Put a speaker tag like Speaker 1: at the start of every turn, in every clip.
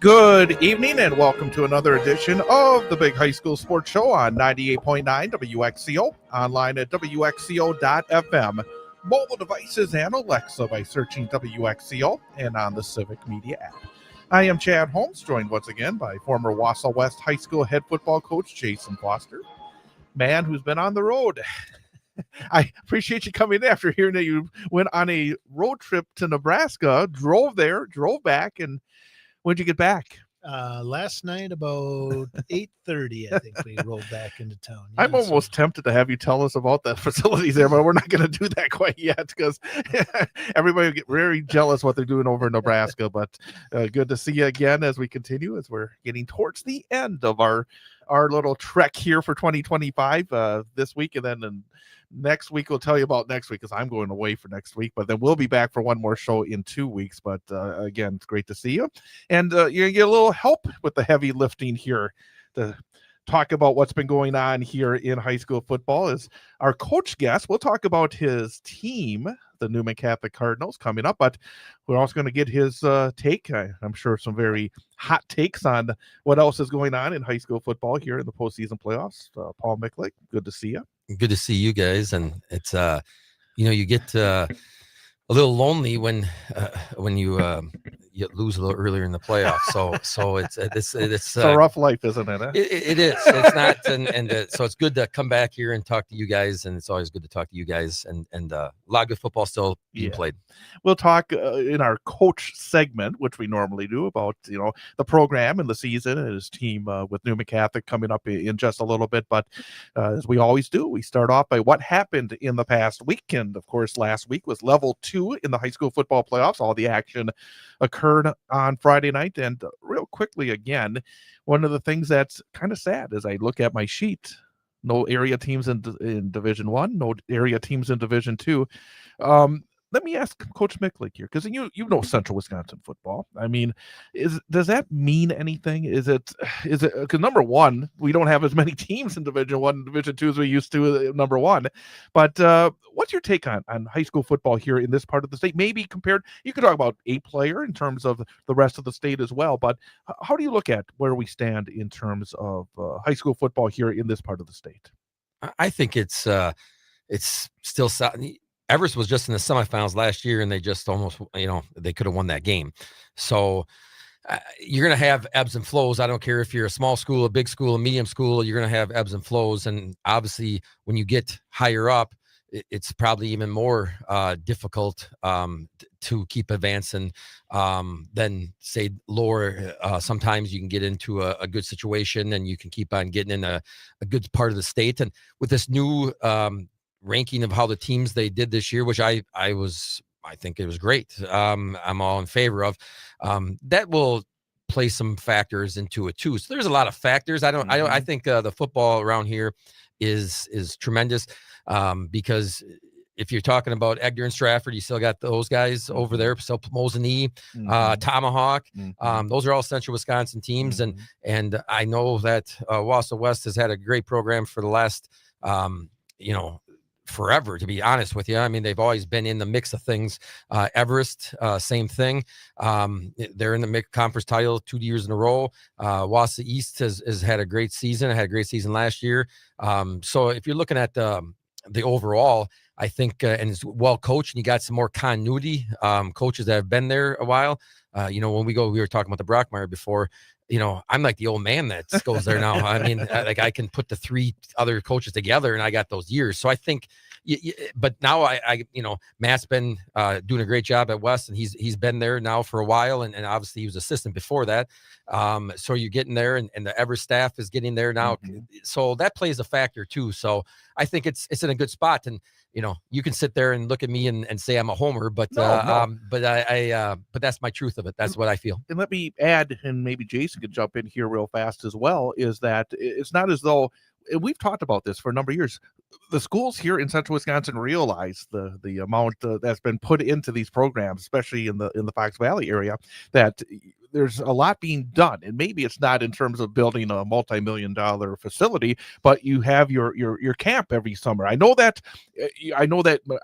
Speaker 1: Good evening and welcome to another edition of the Big High School Sports Show on 98.9 WXCO, online at WXCO.FM, mobile devices and Alexa by searching WXCO and on the Civic Media app. I am Chad Holmes, joined once again by former Wausau West High School head football coach Jason Foster, man who's been on the road. I appreciate you coming in after hearing that you went on a road trip to Nebraska, drove there, drove back, and when'd you get back?
Speaker 2: Last night about 8:30, I think we rolled back into town.
Speaker 1: Yeah, I'm almost tempted to have you tell us about the facilities there, but we're not going to do that quite yet because everybody will get very jealous what they're doing over in Nebraska. But good to see you again as we continue, as we're getting towards the end of our little trek here for 2025 this week, and then next week we'll tell you about next week because I'm going away for next week, but then we'll be back for one more show in 2 weeks. But again, it's great to see you, and you're gonna get a little help with the heavy lifting here to talk about what's been going on here in high school football. Is our coach guest. We'll talk about his team, the Newman Catholic Cardinals, coming up, but we're also going to get his take. I'm sure some very hot takes on what else is going on in high school football here in the postseason playoffs. Paul Micklick, good to see you.
Speaker 3: Good to see you guys. And it's, you get a little lonely when you lose a little earlier in the playoffs. So it's
Speaker 1: a rough life, isn't it?
Speaker 3: It is. It's not. And so it's good to come back here and talk to you guys. And it's always good to talk to you guys. And a lot of good football still being played.
Speaker 1: We'll talk in our coach segment, which we normally do, about the program and the season and his team with Newman Catholic coming up in just a little bit. But as we always do, we start off by what happened in the past weekend. Of course, last week was level 2 in the high school football playoffs. All the action occurred on Friday night. And real quickly, again, one of the things that's kind of sad as I look at my sheet, no area teams in Division 1, no area teams in Division 2. Let me ask Coach Micklick here, because you know Central Wisconsin football. I mean, does that mean anything? Is it because number one, we don't have as many teams in Division 1 and Division 2 as we used to number 1. But what's your take on high school football here in this part of the state? Maybe compared, you could talk about a player in terms of the rest of the state as well. But how do you look at where we stand in terms of high school football here in this part of the state?
Speaker 3: I think it's still. Everest was just in the semifinals last year, and they just almost, they could have won that game. So you're going to have ebbs and flows. I don't care if you're a small school, a big school, a medium school, you're going to have ebbs and flows. And obviously, when you get higher up, it's probably even more difficult to keep advancing than, say, lower. Sometimes you can get into a good situation, and you can keep on getting in a good part of the state. And with this new ranking of how the teams they did this year, which I think it was great. I'm all in favor of. That will play some factors into it too. So there's a lot of factors. I think the football around here is tremendous because if you're talking about Egner and Stratford, you still got those guys over there. So Mosinee, Tomahawk, those are all Central Wisconsin teams, and I know that Wausau West has had a great program for the last forever, to be honest with you. I mean, they've always been in the mix of things. Everest, same thing. They're in the mix conference title 2 years in a row. Wausau East has had a great season. I had a great season last year. So if you're looking at the overall, I think, and it's well coached, and you got some more continuity, coaches that have been there a while. When we were talking about the Brockmeyer before. I'm like the old man that goes there now. I mean, I can put the 3 other coaches together, and I got those years. So I think, but now Matt's been doing a great job at West, and he's been there now for a while, and obviously he was assistant before that. So you're getting there, and the Everest staff is getting there now. So that plays a factor too. So I think it's in a good spot, and you can sit there and look at me and say I'm a homer, but but that's my truth of it. That's what I feel.
Speaker 1: And let me add, and maybe Jason could jump in here real fast as well, is that it's not as though, and we've talked about this for a number of years, the schools here in Central Wisconsin realize the amount that's been put into these programs, especially in the Fox Valley area, that there's a lot being done, and maybe it's not in terms of building a multi-million-dollar facility, but you have your camp every summer. I know that.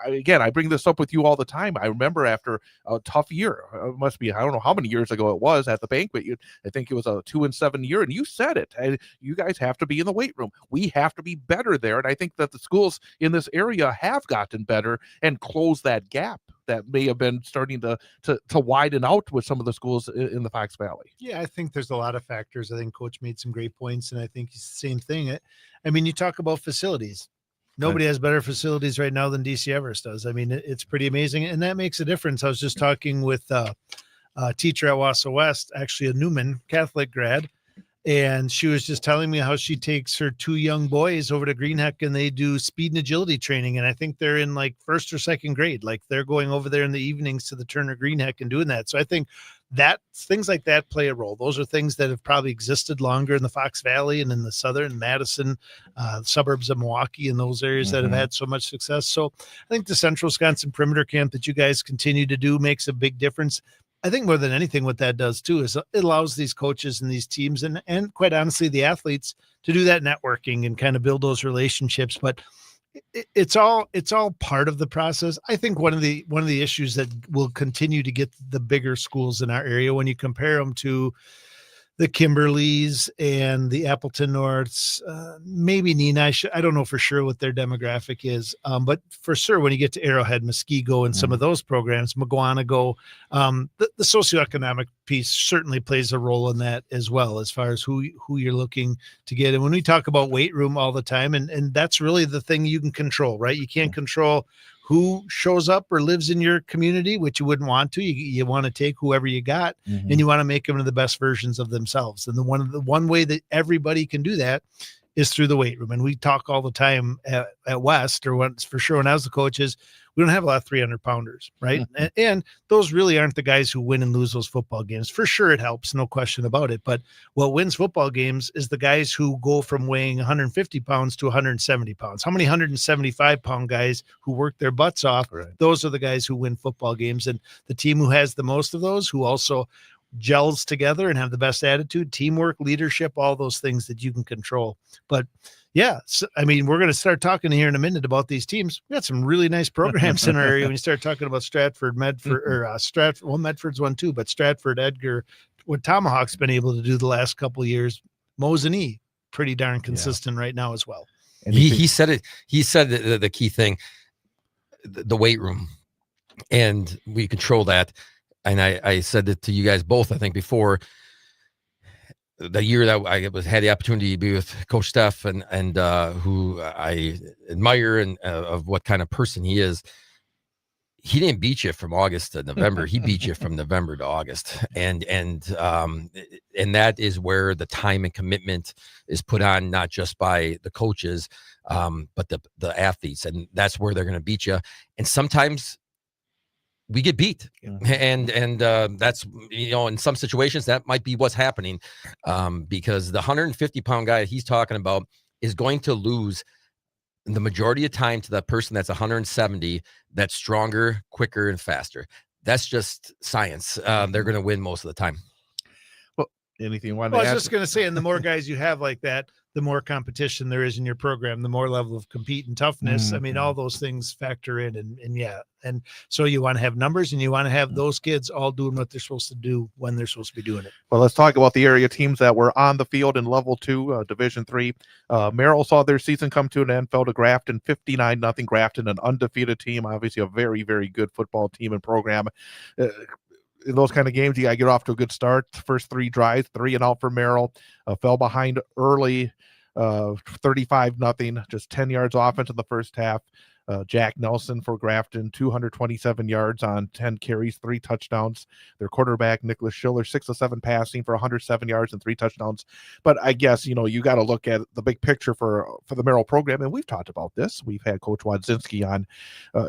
Speaker 1: Again, I bring this up with you all the time. I remember after a tough year, it must be, I don't know how many years ago it was at the banquet. I think it was a 2-7 year, and you said it. And you guys have to be in the weight room. We have to be better there, and I think that the schools in this area have gotten better and closed that gap that may have been starting to widen out with some of the schools in the Fox Valley.
Speaker 2: Yeah, I think there's a lot of factors. I think Coach made some great points, and I think it's the same thing. I mean, you talk about facilities. Nobody has better facilities right now than DC Everest does. I mean, it's pretty amazing, and that makes a difference. I was just talking with a teacher at Wausau West, actually a Newman Catholic grad, and she was just telling me how she takes her 2 young boys over to Greenheck and they do speed and agility training. And I think they're in like 1st or 2nd grade. Like they're going over there in the evenings to the Turner Greenheck and doing that. So I think that things like that play a role. Those are things that have probably existed longer in the Fox Valley and in the southern Madison, suburbs of Milwaukee, and those areas that have had so much success. So I think the Central Wisconsin Perimeter Camp that you guys continue to do makes a big difference. I think more than anything, what that does too is it allows these coaches and these teams and quite honestly, the athletes to do that networking and kind of build those relationships. But it's all part of the process. I think one of the issues that will continue to get the bigger schools in our area, when you compare them to the Kimberleys and the Appleton Norths, maybe Neenah. I don't know for sure what their demographic is, but for sure when you get to Arrowhead, Muskego, and some of those programs, Mukwonago, the socioeconomic piece certainly plays a role in that as well, as far as who you're looking to get. And when we talk about weight room all the time, and that's really the thing you can control, right? You can't control who shows up or lives in your community, which you wouldn't want to. You want to take whoever you got, and you want to make them the best versions of themselves. And the one way that everybody can do that is through the weight room. And we talk all the time at West, or for sure when I was the coach, is we don't have a lot of 300 pounders, right? And those really aren't the guys who win and lose those football games. For sure it helps, no question about it. But what wins football games is the guys who go from weighing 150 pounds to 170 pounds. How many 175 pound guys who work their butts off? Right. Those are the guys who win football games. And the team who has the most of those, who also gels together and have the best attitude, teamwork, leadership, all those things that you can control. But yeah, so, I mean, we're going to start talking here in a minute about these teams. We got some really nice programs in our area. When you start talking about Stratford, Medford, or Stratford, well, Medford's one too, but Stratford, Edgar, what Tomahawk's been able to do the last couple of years, Mosinee, pretty darn consistent right now as well.
Speaker 3: And he said it. He said the key thing, the weight room, and we control that. And I said that to you guys both, I think, before. The year that I had the opportunity to be with Coach Steph and who I admire and of what kind of person he is, he didn't beat you from August to November. He beat you from November to August, and that is where the time and commitment is put on, not just by the coaches, but the athletes, and that's where they're going to beat you. And sometimes we get beat, and that's, in some situations that might be what's happening, because the 150-pound guy he's talking about is going to lose the majority of time to that person that's 170, that's stronger, quicker, and faster. That's just science. They're going to win most of the time.
Speaker 1: Well, anything you want
Speaker 2: to
Speaker 1: add?
Speaker 2: I was just going to say, and the more guys you have like that, the more competition there is in your program, the more level of compete and toughness. I mean, all those things factor in, and yeah. And so you want to have numbers, and you want to have those kids all doing what they're supposed to do when they're supposed to be doing it.
Speaker 1: Well, let's talk about the area teams that were on the field in Level 2, Division 3. Merrill saw their season come to an end, fell to Grafton 59-0. Grafton, an undefeated team, obviously a very, very good football team and program. In those kind of games, you got to get off to a good start. First 3 drives, 3 and out for Merrill. Fell behind early, 35-0, just 10 yards offense in the first half. Jack Nelson for Grafton, 227 yards on 10 carries, 3 touchdowns. Their quarterback, Nicholas Schiller, 6 of 7 passing for 107 yards and 3 touchdowns. But I guess, you got to look at the big picture for the Merrill program, and we've talked about this. We've had Coach Wadzinski on.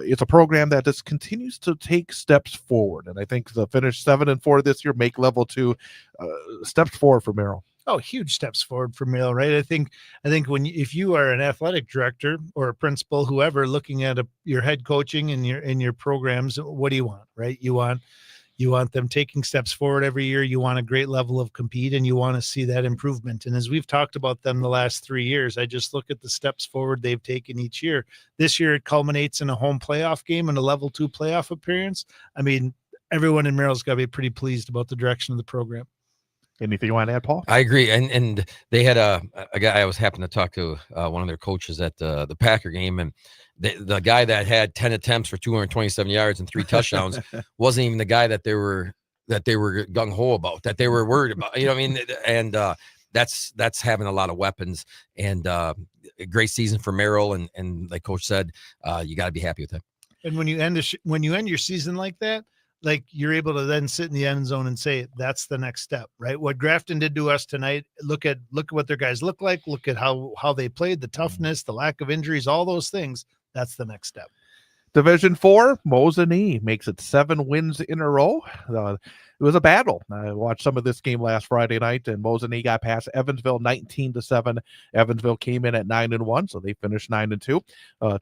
Speaker 1: It's a program that just continues to take steps forward, and I think the finish 7-4 this year, make Level 2 steps forward for Merrill.
Speaker 2: Oh, huge steps forward for Merrill, right? I think if you are an athletic director or a principal, whoever, looking at your head coaching and your programs, what do you want, right? You You want them taking steps forward every year. You want a great level of compete, and you want to see that improvement. And as we've talked about them the last 3 years, I just look at the steps forward they've taken each year. This year, it culminates in a home playoff game and a level 2 playoff appearance. I mean, everyone in Merrill's got to be pretty pleased about the direction of the program.
Speaker 1: Anything you want to add, Paul?
Speaker 3: I agree. And they had a guy, I was happened to talk to one of their coaches at the Packer game, and the guy that had 10 attempts for 227 yards and 3 touchdowns wasn't even the guy that they were gung-ho about, that they were worried about. You know what I mean? And that's having a lot of weapons, and a great season for Merrill. And like Coach said, you got to be happy with that. And
Speaker 2: when you end your season like that, like you're able to then sit in the end zone and say, that's the next step, right? What Grafton did to us tonight, look at what their guys look like, look at how they played, the toughness, the lack of injuries, all those things. That's the next step.
Speaker 1: Division 4, Mosinee makes it 7 wins in a row. It was a battle. I watched some of this game last Friday night, and Mosinee got past Evansville 19-7. Evansville came in at 9-1, so they finished 9-2.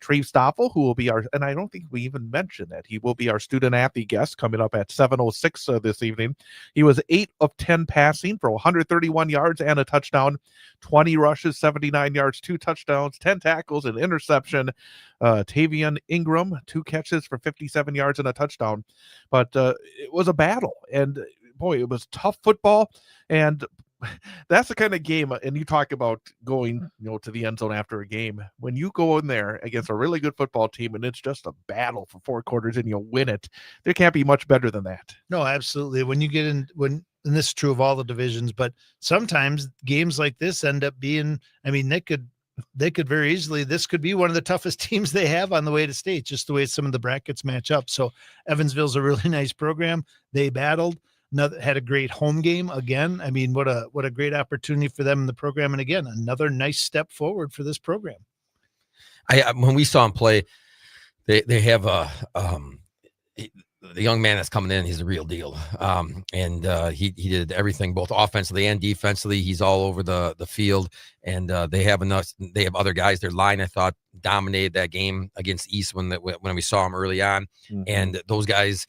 Speaker 1: Treve Stoffel, who will be and I don't think we even mentioned that, he will be our student-athlete guest coming up at 7:06 this evening. He was 8 of 10 passing for 131 yards and a touchdown, 20 rushes, 79 yards, 2 touchdowns, 10 tackles, an interception. Tavian Ingram, 2 catches for 57 yards and a touchdown. But it was a battle, and boy, it was tough football. And that's the kind of game, and you talk about going, to the end zone after a game. When you go in there against a really good football team and it's just a battle for 4 quarters and you'll win it, there can't be much better than that.
Speaker 2: No, absolutely. When you get in, and this is true of all the divisions, but sometimes games like this end up being, they could very easily, this could be one of the toughest teams they have on the way to state, just the way some of the brackets match up. So Evansville's a really nice program. They battled, had a great home game again. I mean, what a great opportunity for them in the program. And again, another nice step forward for this program.
Speaker 3: When we saw them play, they have the young man that's coming in, he's the real deal. And he did everything, both offensively and defensively. He's all over the field, and they have other guys. Their line, I thought, dominated that game against East when we saw them early on. Mm-hmm. And those guys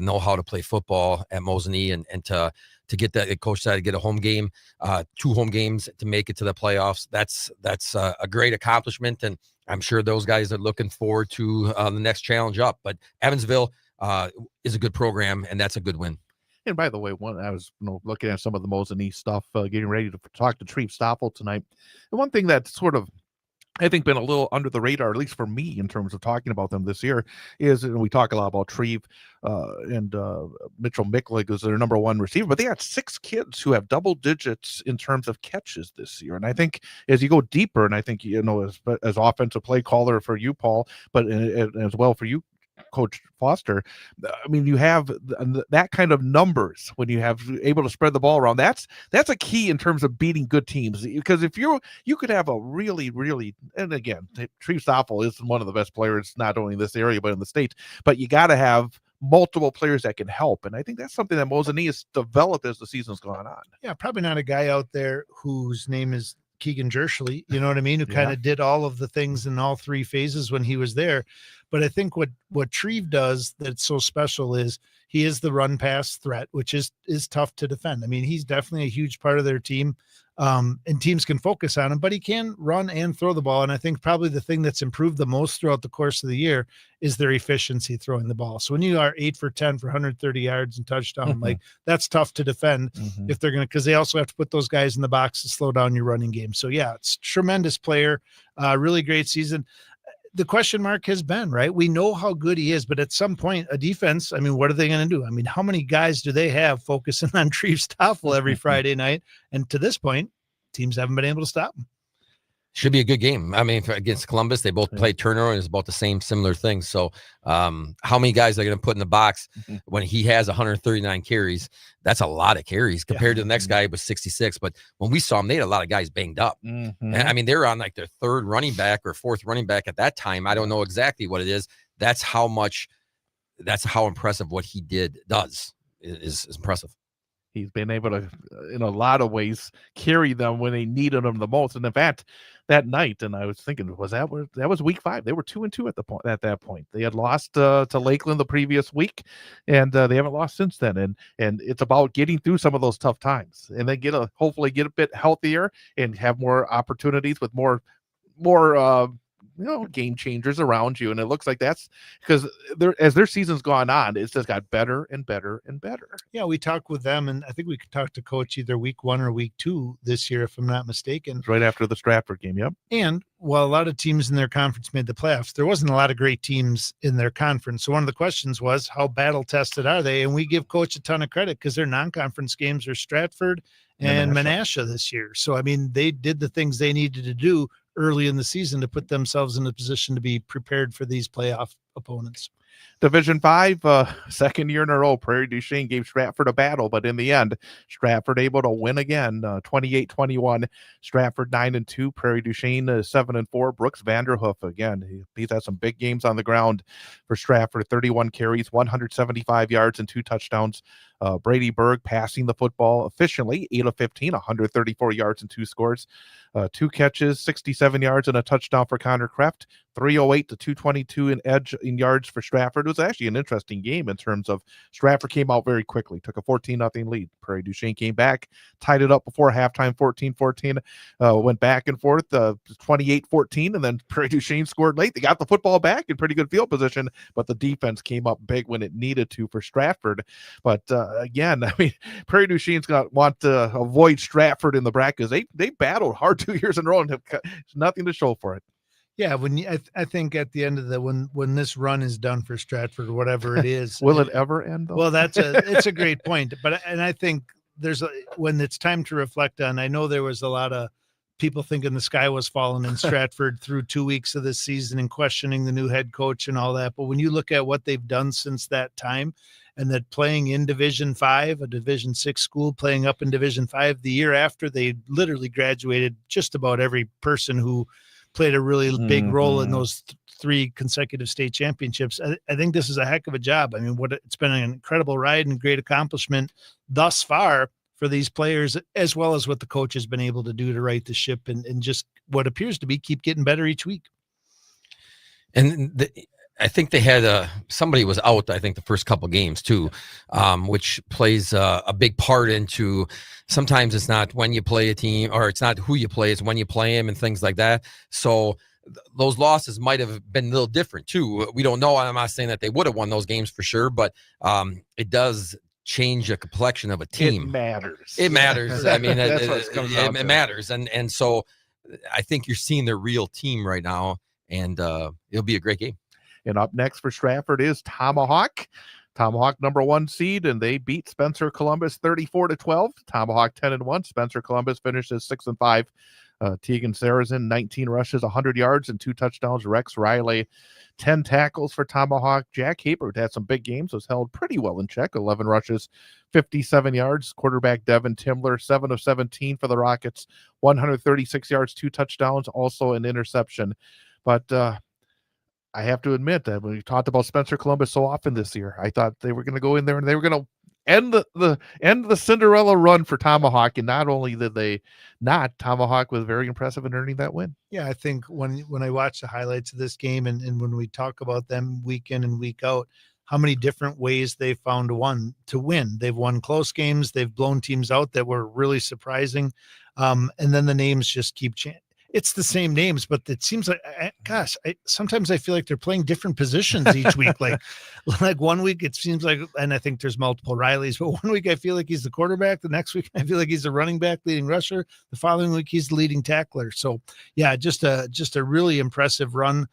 Speaker 3: know how to play football at Mosinee, and to get that, Coach said, to get a home game, 2 home games to make it to the playoffs. That's a great accomplishment. And I'm sure those guys are looking forward to the next challenge up. But Evansville is a good program, and that's a good win.
Speaker 1: And by the way, I was looking at some of the Mosinee stuff, getting ready to talk to Treve Stoffel tonight. And one thing that's sort of, I think, been a little under the radar, at least for me, in terms of talking about them this year, is, and we talk a lot about Treve and Mitchell Micklig is their number 1 receiver, but they had 6 kids who have double digits in terms of catches this year. And I think as you go deeper, and I think, as offensive play caller for you, Paul, but as well for you, Coach Foster, I mean, you have that kind of numbers when you have able to spread the ball around. That's a key in terms of beating good teams, because if you could have a really, really, and again, Treve Stoffel is one of the best players, not only in this area, but in the state, but you got to have multiple players that can help. And I think that's something that Mosinee has developed as the season's gone on.
Speaker 2: Yeah, probably not a guy out there whose name is Keegan Jershly, you know what I mean, who kind of did all of the things in all 3 phases when he was there. But I think what Treve does that's so special is he is the run pass threat, which is tough to defend. I mean, he's definitely a huge part of their team, and teams can focus on him, but he can run and throw the ball. And I think probably the thing that's improved the most throughout the course of the year is their efficiency throwing the ball. So when you are 8 for 10 for 130 yards and touchdown, like that's tough to defend if they're going to, because they also have to put those guys in the box to slow down your running game. So yeah, it's tremendous player, really great season. The question mark has been, right? We know how good he is, but at some point, a defense, I mean, what are they going to do? I mean, how many guys do they have focusing on Treve Stoffel every Friday night? And to this point, teams haven't been able to stop him.
Speaker 3: Should be a good game. I mean, against Columbus, they both played turnover, and it's about the similar thing. So how many guys are going to put in the box when he has 139 carries? That's a lot of carries compared to the next guy with 66. But when we saw him, they had a lot of guys banged up. And, I mean, they were on like their 3rd running back or 4th running back at that time. I don't know exactly what it is. That's how impressive what he does is impressive.
Speaker 1: He's been able to, in a lot of ways, carry them when they needed them the most. And in fact, that night, and I was thinking, that was week 5? They were 2-2 at that point. They had lost to Lakeland the previous week, and they haven't lost since then. And it's about getting through some of those tough times, and then hopefully get a bit healthier and have more opportunities with more game changers around you. And it looks like that's because as their season's gone on, it's just got better and better and better.
Speaker 2: Yeah, we talked with them, and I think we could talk to coach either week 1 or week 2 this year, if I'm not mistaken.
Speaker 1: Right after the Stratford game. Yep.
Speaker 2: And while a lot of teams in their conference made the playoffs, there wasn't a lot of great teams in their conference. So one of the questions was, how battle tested are they? And we give coach a ton of credit because their non-conference games are Stratford and Menasha this year. So, I mean, they did the things they needed to do early in the season to put themselves in a position to be prepared for these playoff opponents.
Speaker 1: Division 5, second year in a row, Prairie du Chien gave Stratford a battle, but in the end, Stratford able to win again, 28-21. Stratford 9-2, Prairie du Chien 7-4. Brooks Vanderhoof again. He's had some big games on the ground for Stratford. 31 carries, 175 yards, and 2 touchdowns. Brady Berg passing the football efficiently, 8 of 15, 134 yards and 2 scores. 2 catches, 67 yards, and a touchdown for Connor Kreft. 308 to 222 in yards for Stratford. It was actually an interesting game in terms of Stratford came out very quickly, took a 14-0 lead. Prairie du Chien came back, tied it up before halftime, 14-14. Went back and forth, 28-14, and then Prairie du Chien scored late. They got the football back in pretty good field position, but the defense came up big when it needed to for Stratford. But again, I mean, Prairie du Chien's want to avoid Stratford in the brackets. They battled hard 2 years in a row and have nothing to show for it.
Speaker 2: Yeah, I think at the end of when this run is done for Stratford, whatever it is,
Speaker 1: will it ever end though?
Speaker 2: Well, it's a great point. But I think when it's time to reflect on, I know there was a lot of people thinking the sky was falling in Stratford through 2 weeks of this season and questioning the new head coach and all that. But when you look at what they've done since that time, and that playing in Division 5, a Division 6 school, playing up in Division 5, the year after, they literally graduated just about every person who played a really big role in those 3 consecutive state championships. I think this is a heck of a job. I mean, it's been an incredible ride and great accomplishment thus far for these players, as well as what the coach has been able to do to right the ship and just what appears to be keep getting better each week.
Speaker 3: And I think they had somebody was out, I think, the first couple games too, which plays a big part into sometimes it's not when you play a team or it's not who you play, it's when you play them and things like that. So those losses might have been a little different too. We don't know. I'm not saying that they would have won those games for sure, but it does change the complexion of a team.
Speaker 1: It matters.
Speaker 3: I mean, it matters. And so I think you're seeing the real team right now, and it'll be a great game.
Speaker 1: And up next for Stratford is Tomahawk. Tomahawk #1 seed, and they beat Spencer Columbus 34-12. Tomahawk 10-1. Spencer Columbus finishes 6-5. Tegan Sarrazin, 19 rushes, 100 yards, and 2 touchdowns. Rex Riley, 10 tackles for Tomahawk. Jack Hebert had some big games, was held pretty well in check. 11 rushes, 57 yards. Quarterback Devin Timler, 7 of 17 for the Rockets, 136 yards, 2 touchdowns, also an interception. But I have to admit that when we talked about Spencer Columbus so often this year, I thought they were going to go in there and they were going to end the Cinderella run for Tomahawk. And not only did they not, Tomahawk was very impressive in earning that win.
Speaker 2: Yeah, I think when I watch the highlights of this game and when we talk about them week in and week out, how many different ways they found to win. They've won close games. They've blown teams out that were really surprising. And then the names just keep changing. It's the same names, but it seems like, sometimes I feel like they're playing different positions each week. Like 1 week it seems like, and I think there's multiple Rileys, but 1 week I feel like he's the quarterback. The next week I feel like he's the running back, leading rusher. The following week he's the leading tackler. So yeah, just a really impressive run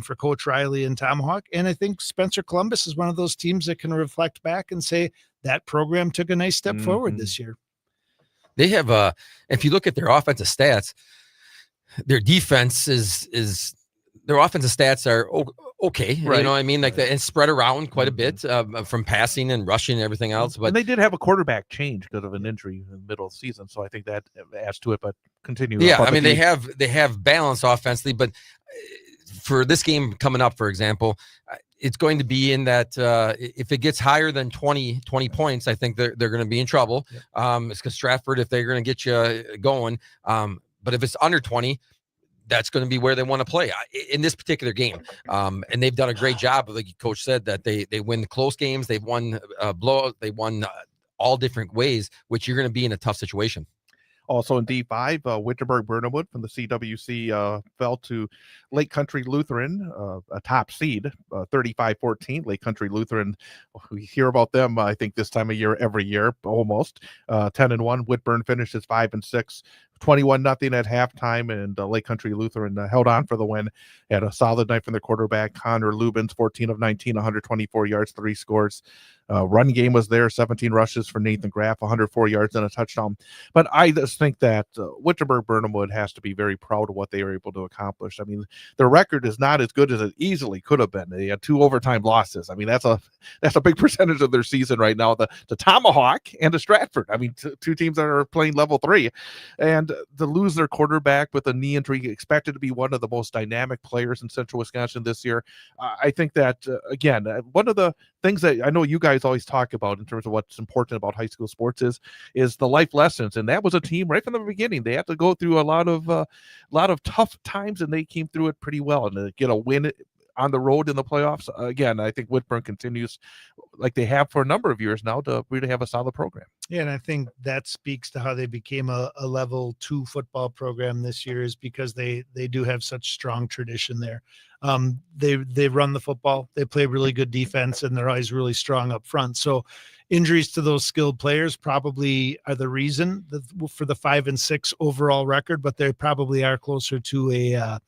Speaker 2: for Coach Riley and Tomahawk. And I think Spencer Columbus is one of those teams that can reflect back and say that program took a nice step forward this year.
Speaker 3: They have if you look at their offensive stats, their defense is their offensive stats are okay. Right. You know what I mean? Like and spread around quite a bit from passing and rushing and everything else. But
Speaker 1: and they did have a quarterback change because of an injury in the middle of the season. So I think that adds to it, but continue.
Speaker 3: Yeah. I mean, they have balance offensively, but for this game coming up, for example, it's going to be in that if it gets higher than 20 points, I think they're going to be in trouble. Yep. It's because Stratford, if they're going to get you going, but if it's under 20, that's going to be where they want to play in this particular game. And they've done a great job. Like Coach said, that they win close games. They've won blowout. They won all different ways, which you're going to be in a tough situation.
Speaker 1: Also in D5, Wittenberg Burnhamwood from the CWC fell to Lake Country Lutheran, a top seed, 35-14. Lake Country Lutheran, we hear about them, I think, this time of year every year, almost. 10-1. Whitburn finishes 5-6. 21-0 at halftime, and Lake Country Lutheran held on for the win. Had a solid night from their quarterback, Connor Lubens, 14 of 19, 124 yards, 3 scores. Run game was there, 17 rushes for Nathan Graff, 104 yards and a touchdown. But I just think that Wittenberg Burnhamwood has to be very proud of what they were able to accomplish. I mean, their record is not as good as it easily could have been. They had 2 overtime losses. I mean, that's a big percentage of their season right now. The Tomahawk and the Stratford. I mean, two teams that are playing level 3, and to lose their quarterback with a knee injury, expected to be one of the most dynamic players in Central Wisconsin this year. I think that, again, one of the things that I know you guys always talk about in terms of what's important about high school sports is the life lessons. And that was a team right from the beginning. They had to go through a lot of tough times, and they came through it pretty well. And to get a win on the road in the playoffs, again, I think Whitburn continues, like they have for a number of years now, to really have a solid program.
Speaker 2: Yeah, and I think that speaks to how they became a level 2 football program this year, is because they do have such strong tradition there. They run the football, they play really good defense, and they're always really strong up front. So injuries to those skilled players probably are the reason for the 5-6 overall record, but they probably are closer to a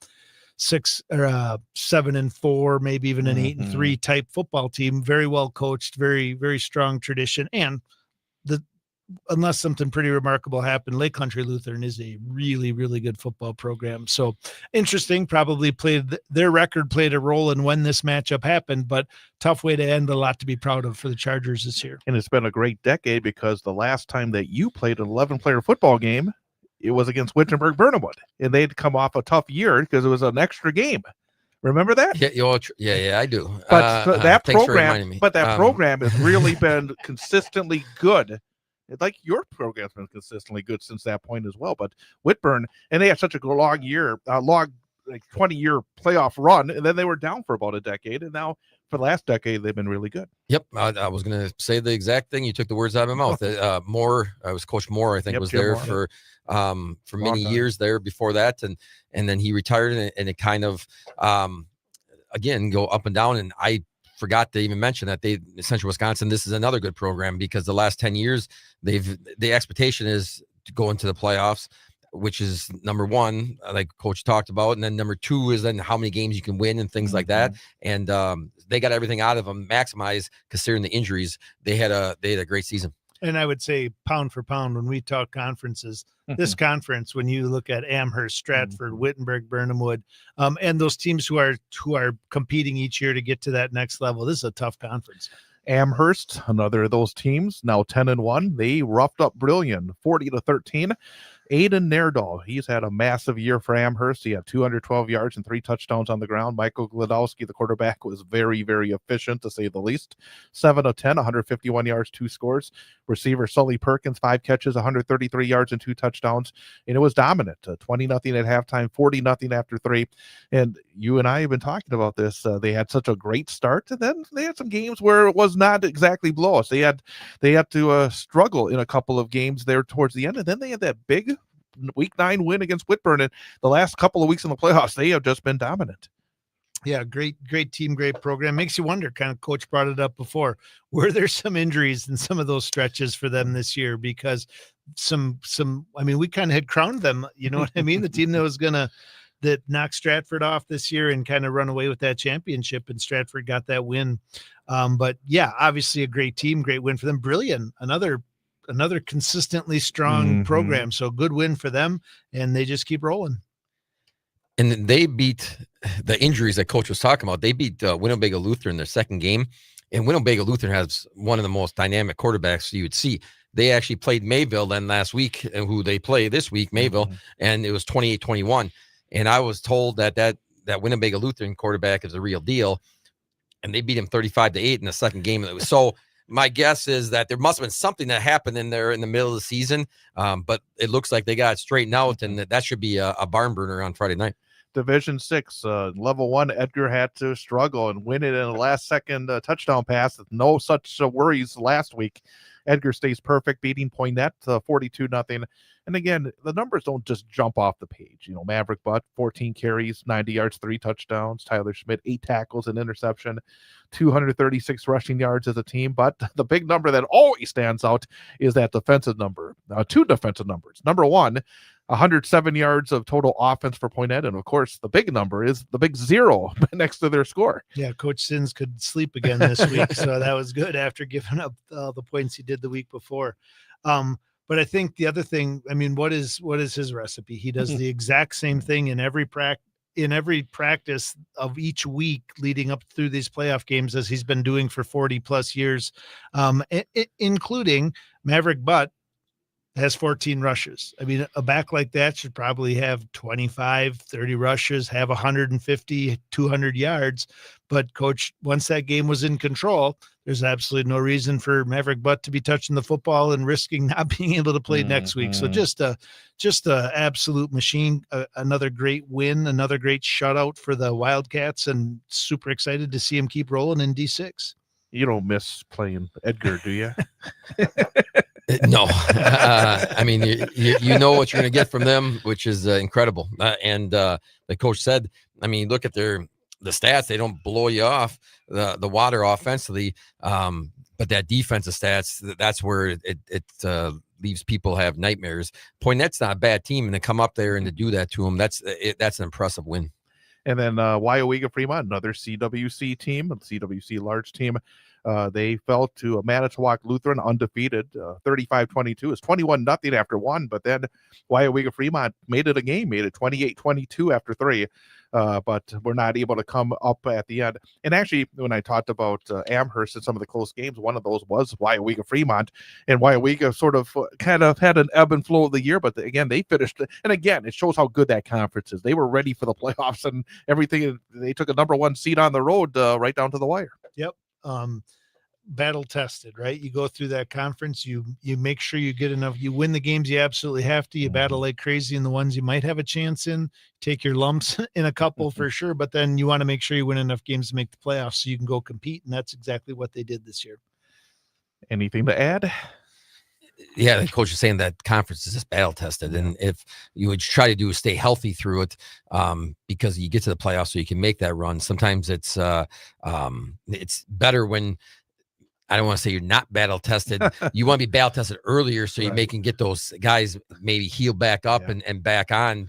Speaker 2: 6 or 7-4, maybe even an 8-3 type football team. Very well coached, very, very strong tradition. And unless something pretty remarkable happened, Lake Country Lutheran is a really, really good football program. So interesting, probably their record played a role in when this matchup happened, but tough way to end, a lot to be proud of for the Chargers this year.
Speaker 1: And it's been a great decade, because the last time that you played an 11-player football game, it was against Wittenberg Burnhamwood, and they'd come off a tough year because it was an extra game. Remember that?
Speaker 3: Yeah, I do.
Speaker 1: But that program has really been consistently good. Like your program's been consistently good since that point as well. But Whitburn, and they had such a long 20-year playoff run, and then they were down for about a decade, and now for the last decade they've been really good.
Speaker 3: Yep, I was going to say the exact thing. You took the words out of my mouth. Moore, I was Coach Moore, I think, was Jim there Moore, for many years there before that, and then he retired, and it kind of again go up and down. And I forgot to even mention that Central Wisconsin, this is another good program, because the last 10 years the expectation is to go into the playoffs, which is number 1, like Coach talked about, and then number 2 is then how many games you can win and things like that. And they got everything out of them, maximized, considering the injuries. They had a great season.
Speaker 2: And I would say, pound for pound, when we talk conferences, this conference, when you look at Amherst, Stratford, Wittenberg, Burnhamwood, and those teams who are competing each year to get to that next level, this is a tough conference.
Speaker 1: Amherst, another of those teams, now 10-1. They roughed up Brillion 40-13. Aiden Nerdahl, he's had a massive year for Amherst. He had 212 yards and 3 touchdowns on the ground. Michael Gladowski, the quarterback, was very, very efficient, to say the least. 7 of 10, 151 yards, 2 scores. Receiver Sully Perkins, 5 catches, 133 yards and 2 touchdowns. And it was dominant, 20-0 at halftime, 40-0 after 3. And you and I have been talking about this. They had such a great start, and then they had some games where it was not exactly blowouts. They had to struggle in a couple of games there towards the end, and then they had that big Week 9 win against Whitburn, and the last couple of weeks in the playoffs, they have just been dominant.
Speaker 2: Yeah, great team, great program. Makes you wonder, kind of, Coach brought it up before, were there some injuries in some of those stretches for them this year? Because we kind of had crowned them, you know what I mean? The team that knocked Stratford off this year and kind of run away with that championship, and Stratford got that win. But yeah, obviously a great team, great win for them. Brilliant, another consistently strong program. So good win for them, and they just keep rolling.
Speaker 3: And they beat the injuries that Coach was talking about. They beat Winnebago Lutheran their second game, and Winnebago Lutheran has one of the most dynamic quarterbacks you would see. They actually played Mayville then last week, who they play this week, Mayville, and it was 28-21. And I was told that Winnebago Lutheran quarterback is a real deal, and they beat him 35-8 in the second game. So my guess is that there must have been something that happened in there in the middle of the season, but it looks like they got it straightened out, and that should be a barn burner on Friday night.
Speaker 1: Division 6, level 1, Edgar had to struggle and win it in a last-second touchdown pass. No such worries last week. Edgar stays perfect, beating Poynette 42-0. And again, the numbers don't just jump off the page. Maverick Butt, 14 carries, 90 yards, 3 touchdowns. Tyler Schmidt, 8 tackles, an interception, 236 rushing yards as a team. But the big number that always stands out is that defensive number. 2 defensive numbers. Number 1, 107 yards of total offense for Poynette. And of course, the big number is the big 0 next to their score.
Speaker 2: Yeah, Coach Sins could sleep again this week. So that was good after giving up the points he did the week before. But I think the other thing, what is his recipe? He does the exact same thing in every practice of each week leading up through these playoff games as he's been doing for 40 plus years, including Maverick Butt has 14 rushes. A back like that should probably have 25, 30 rushes, have 150, 200 yards. But Coach, once that game was in control, there's absolutely no reason for Maverick Butt to be touching the football and risking not being able to play next week. So just a absolute machine, another great win, another great shutout for the Wildcats, and super excited to see him keep rolling in D6.
Speaker 1: You don't miss playing Edgar, do you?
Speaker 3: No. You know what you're going to get from them, which is incredible. And the coach said, look at the stats. They don't blow you off the water offensively. But that defensive stats, that's where it leaves people have nightmares. Poynette's not a bad team, and to come up there and to do that to them, that's an impressive win.
Speaker 1: And then Wyowega Fremont, another CWC team, a CWC large team. They fell to Manitowoc Lutheran undefeated, 35-22. It's 21-0 after 1, but then Wyowega Fremont made it a game, made it 28-22 after 3. But we're not able to come up at the end. And actually, when I talked about Amherst and some of the close games, one of those was Wyowega Fremont, and Wyowega sort of kind of had an ebb and flow of the year, but again, they finished. And again, it shows how good that conference is. They were ready for the playoffs and everything. They took a number 1 seed on the road right down to the wire.
Speaker 2: Yep. Battle tested, right? You go through that conference, you make sure you get enough, you win the games you absolutely have to, you battle like crazy in the ones you might have a chance in, take your lumps in a couple for sure, but then you want to make sure you win enough games to make the playoffs so you can go compete, and that's exactly what they did this year.
Speaker 1: Anything to add?
Speaker 3: Yeah, the coach is saying that conference is just battle tested, and if you would try to do is stay healthy through it, because you get to the playoffs so you can make that run. Sometimes it's better when, I don't want to say you're not battle tested. You want to be battle tested earlier so you can get those guys maybe heal back up and back on.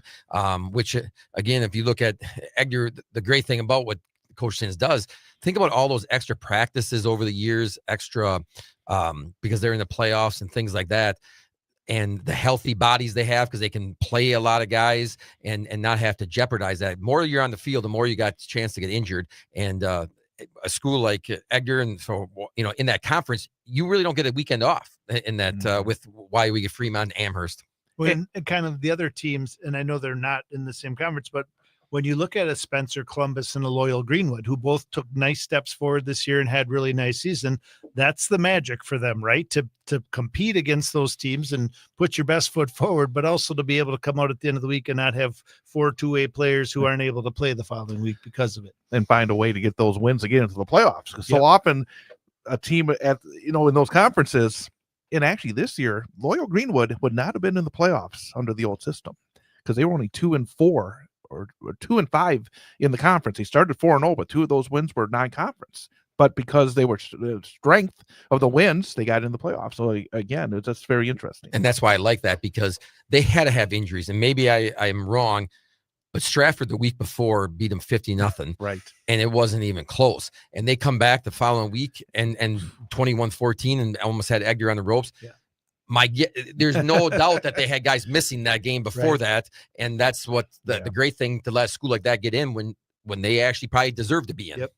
Speaker 3: Which again, if you look at Edgar, the great thing about what Coach Sins does, think about all those extra practices over the years, extra because they're in the playoffs and things like that, and the healthy bodies they have because they can play a lot of guys and not have to jeopardize that. The more you're on the field, the more you got a chance to get injured. And a school like Edgar, and so in that conference, you really don't get a weekend off in that with Wyowega Fremont and Amherst.
Speaker 2: When kind of the other teams, and I know they're not in the same conference, but when you look at a Spencer Columbus and a Loyal Greenwood, who both took nice steps forward this year and had really nice season, that's the magic for them, right? To compete against those teams and put your best foot forward, but also to be able to come out at the end of the week and not have 4 2A players who aren't able to play the following week because of it.
Speaker 1: And find a way to get those wins again into the playoffs. Because so often a team at, in those conferences, and actually this year, Loyal Greenwood would not have been in the playoffs under the old system because they were only 2-4. Or 2-5 in the conference. They started 4-0, but 2 of those wins were non-conference. But because they were the strength of the wins, they got in the playoffs. So again, it's just very interesting.
Speaker 3: And that's why I like that, because they had to have injuries. And maybe I'm wrong, but Stratford the week before beat them 50-0.
Speaker 1: Right.
Speaker 3: And it wasn't even close. And they come back the following week and 21-14 and almost had Edgar on the ropes.
Speaker 2: Yeah.
Speaker 3: There's no doubt that they had guys missing that game before that, and that's what the great thing to let a school like that get in when they actually probably deserve to be in.
Speaker 2: Yep.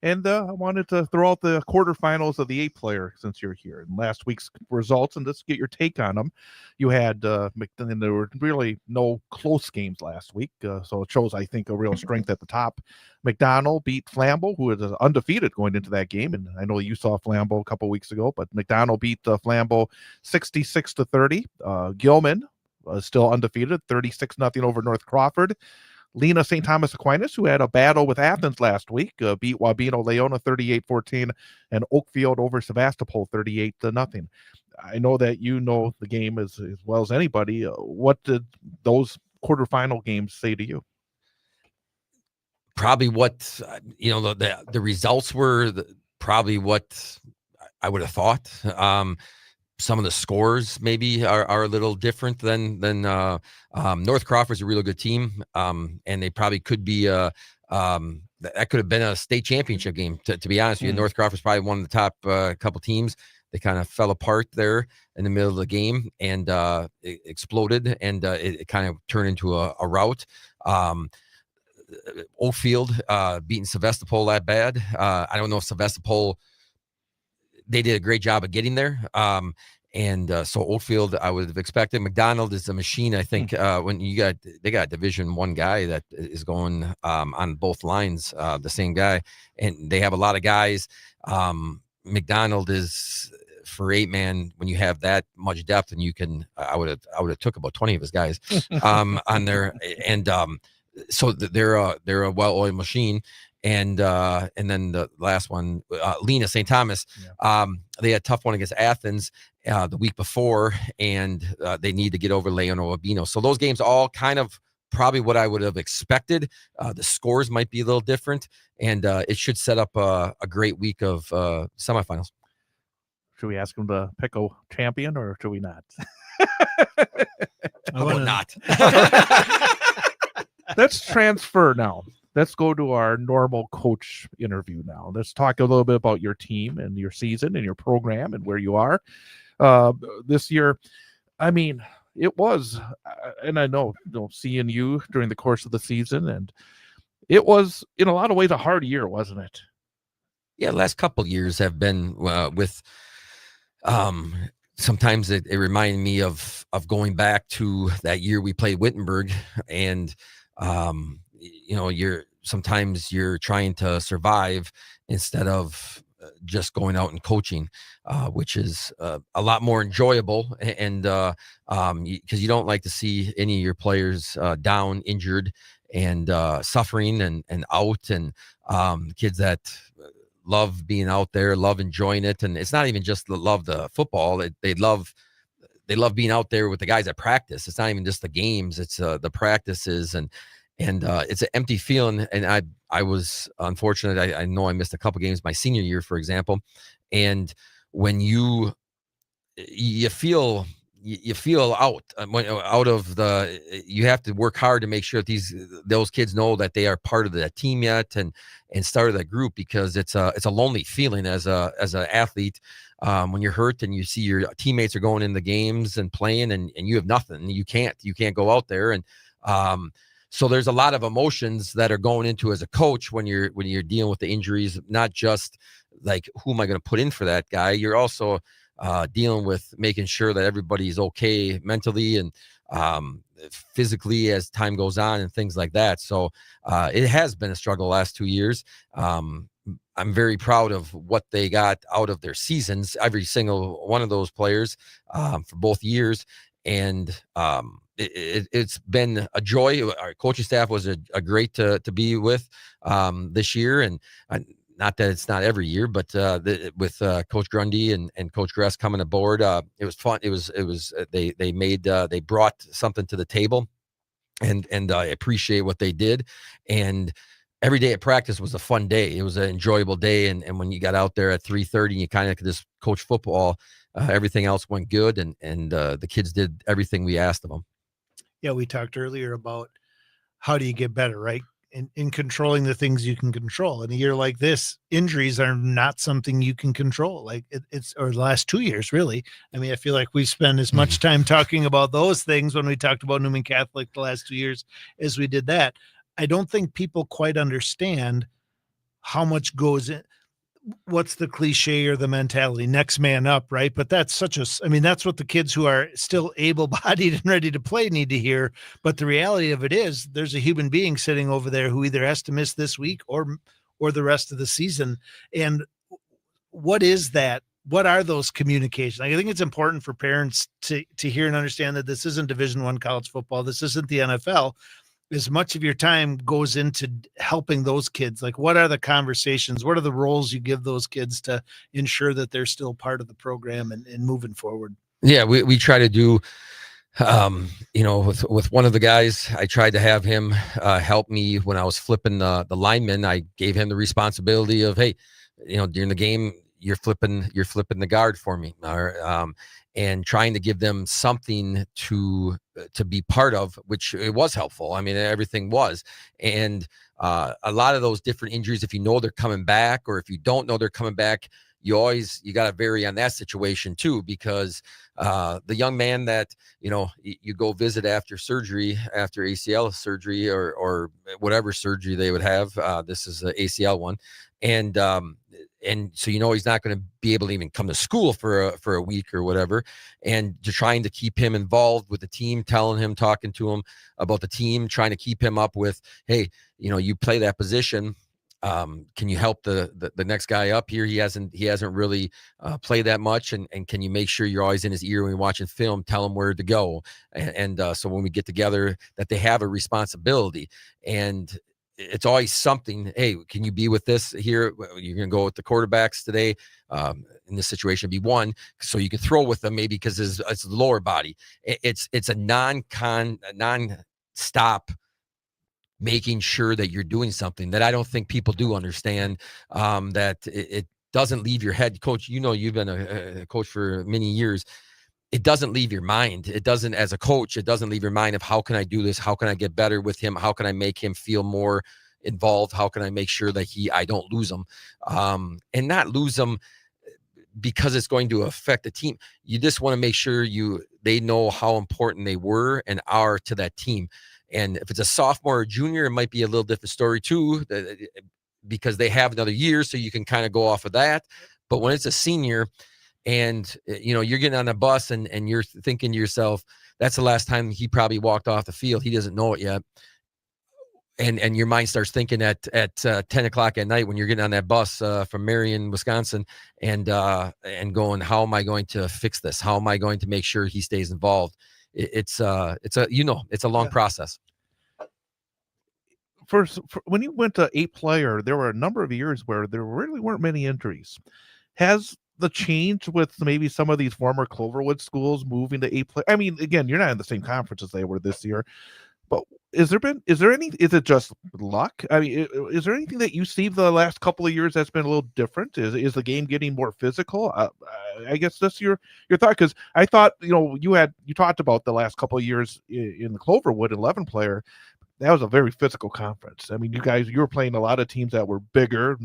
Speaker 1: And I wanted to throw out the quarterfinals of the 8-player since you're here. And last week's results, and just get your take on them. You had and there were really no close games last week, so it shows, I think, a real strength at the top. McDonald beat Flambeau, who was undefeated going into that game, and I know you saw Flambeau a couple weeks ago, but McDonald beat Flambeau 66-30. Gilman still undefeated, 36-0 over North Crawford. Lena St. Thomas Aquinas, who had a battle with Athens last week, beat Wabeno Leona 38-14 and Oakfield over Sevastopol 38-0. I know that you know the game as well as anybody. What did those quarterfinal games say to you?
Speaker 3: Probably what the results were. Probably what I would have thought. Some of the scores maybe are a little different than North Crawford's a really good team, and they probably could be that could have been a state championship game. To be honest with you, North Crawford's probably one of the top couple teams. They kind of fell apart there in the middle of the game and it exploded, and it kind of turned into a rout. Oakfield beating Sevastopol that bad. I don't know if Sevastopol, they did a great job of getting there. So Oakfield, I would have expected. McDonald is a machine. I think when they got Division I guy that is going on both lines, the same guy, and they have a lot of guys. McDonald is for 8-man when you have that much depth, and you can. I would have took about 20 of his guys on there, and so they're a well-oiled machine. And then the last one, Lena St. Thomas, they had a tough one against Athens the week before, and they need to get over Leona Wabeno. So those games all kind of probably what I would have expected. The scores might be a little different, and it should set up a great week of semifinals.
Speaker 1: Should we ask them to pick a champion, or should we not?
Speaker 3: How about not?
Speaker 1: Let's transfer now. Let's go to our normal coach interview now. Let's talk a little bit about your team and your season and your program and where you are this year. I mean, it was, and I know, seeing you during the course of the season, and it was in a lot of ways a hard year, wasn't it?
Speaker 3: Yeah, the last couple of years have been with. Sometimes it reminded me of going back to that year we played Wittenberg, and sometimes you're trying to survive instead of just going out and coaching, which is a lot more enjoyable. And because you don't like to see any of your players down, injured, and suffering and out, and kids that love being out there, love enjoying it. And it's not even just the football. They love being out there with the guys at practice. It's not even just the games. It's the practices, and it's an empty feeling. And I was unfortunate. I know I missed a couple games my senior year, for example. And when you feel out of you have to work hard to make sure that those kids know that they are part of that team yet and start of that group, because it's a lonely feeling as an athlete when you're hurt and you see your teammates are going in the games and playing and you have nothing. You can't go out there. And so there's a lot of emotions that are going into as a coach when you're dealing with the injuries, not just like, who am I going to put in for that guy? You're also dealing with making sure that everybody's okay mentally and physically as time goes on and things like that. So it has been a struggle the last 2 years. I'm very proud of what they got out of their seasons, every single one of those players for both years. And it's been a joy. Our coaching staff was a great to be with this year. And not that it's not every year, but with Coach Grundy and Coach Gress coming aboard, it was fun. It was they brought something to the table, and I appreciate what they did. And every day at practice was a fun day. It was an enjoyable day. And when you got out there at 3:30 and you kind of could just coach football, everything else went good. And the kids did everything we asked of them.
Speaker 2: Yeah, we talked earlier about how do you get better, right? In controlling the things you can control. In a year like this, injuries are not something you can control. Like or the last 2 years, really. I mean, I feel like we spent as much time talking about those things when we talked about Newman Catholic the last 2 years as we did that. I don't think people quite understand how much goes in. What's the cliche or the mentality? Next man up, right? But that's that's what the kids who are still able-bodied and ready to play need to hear. But the reality of it is there's a human being sitting over there who either has to miss this week or the rest of the season. And what is that? What are those communications? I think it's important for parents to hear and understand that this isn't Division I college football. This isn't the NFL. as much of your time goes into helping those kids? Like, what are the conversations? What are the roles you give those kids to ensure that they're still part of the program and moving forward?
Speaker 3: Yeah, we try to do, with one of the guys, I tried to have him help me when I was flipping the lineman. I gave him the responsibility of, hey, during the game, you're flipping the guard for me, and trying to give them something to be part of, which it was helpful. I mean, everything was. And a lot of those different injuries, if you know they're coming back, or if you don't know they're coming back, you got to vary on that situation too, because the young man that, you go visit after surgery, after ACL surgery, or whatever surgery they would have, this is the ACL one. And so, he's not going to be able to even come to school for a week or whatever. And just trying to keep him involved with the team, talking to him about the team, trying to keep him up with, hey, you play that position. Can you help the next guy up here? He hasn't really played that much. And can you make sure you're always in his ear when you're watching film, tell him where to go. And so when we get together, that they have a responsibility. And it's always something. Hey, can you be with this here? You're going to go with the quarterbacks today. In this situation, be one, so you can throw with them maybe because it's the lower body. It's a non-stop making sure that you're doing something that I don't think people do understand, that it doesn't leave your head. Coach, you've been a coach for many years. It doesn't leave your mind. It doesn't, as a coach, it doesn't leave your mind of how can I do this? How can I get better with him? How can I make him feel more involved? How can I make sure that I don't lose him, and not lose him because it's going to affect the team. You just want to make sure they know how important they were and are to that team. And if it's a sophomore or junior, it might be a little different story too, because they have another year, so you can kind of go off of that. But when it's a senior, and you're getting on a bus and you're thinking to yourself, that's the last time he probably walked off the field. He doesn't know it yet. And your mind starts thinking at 10 o'clock at night when you're getting on that bus from Marion, Wisconsin, and going, how am I going to fix this? How am I going to make sure he stays involved? It's a long process.
Speaker 1: First, when you went to 8-player, there were a number of years where there really weren't many injuries. Has the change with maybe some of these former Cloverwood schools moving to 8-player? I mean, again, you're not in the same conference as they were this year, but is it just luck? I mean, is there anything that you see the last couple of years that's been a little different? Is the game getting more physical? I guess that's your thought, because I thought, you talked about the last couple of years in the Cloverwood 11-player. That was a very physical conference. I mean, you were playing a lot of teams that were bigger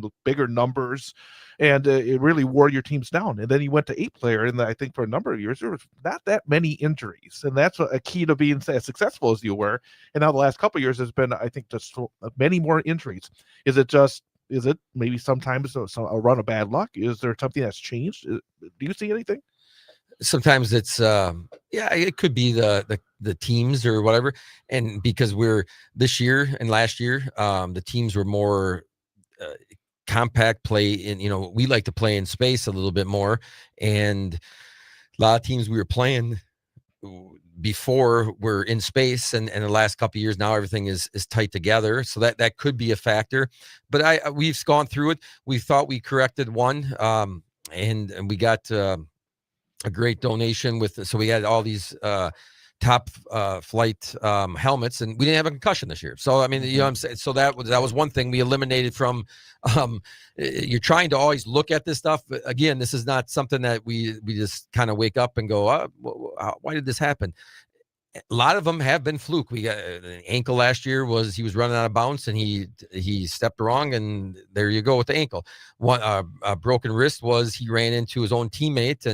Speaker 1: numbers, and it really wore your teams down. And then you went to 8-player, and I think for a number of years there was not that many injuries, and that's a key to being as successful as you were. And now the last couple of years has been, I think, just many more injuries. Is it maybe sometimes a run of bad luck? Is there something that's changed? Do you see anything?
Speaker 3: Sometimes it's it could be the teams or whatever, and because we're this year and last year, the teams were more compact play in, we like to play in space a little bit more, and a lot of teams we were playing before were in space, and the last couple of years now everything is tight together, so that could be a factor. But we've gone through it. We thought we corrected one, and we got a great donation so we had all these top flight helmets, and we didn't have a concussion this year. So I mean, what I'm saying, so that was one thing we eliminated from. You're trying to always look at this stuff. But again, this is not something that we just kind of wake up and go, why did this happen? A lot of them have been fluke. We got an ankle last year, he was running out of bounds and he stepped wrong, and there you go with the ankle. One a broken wrist was he ran into his own teammate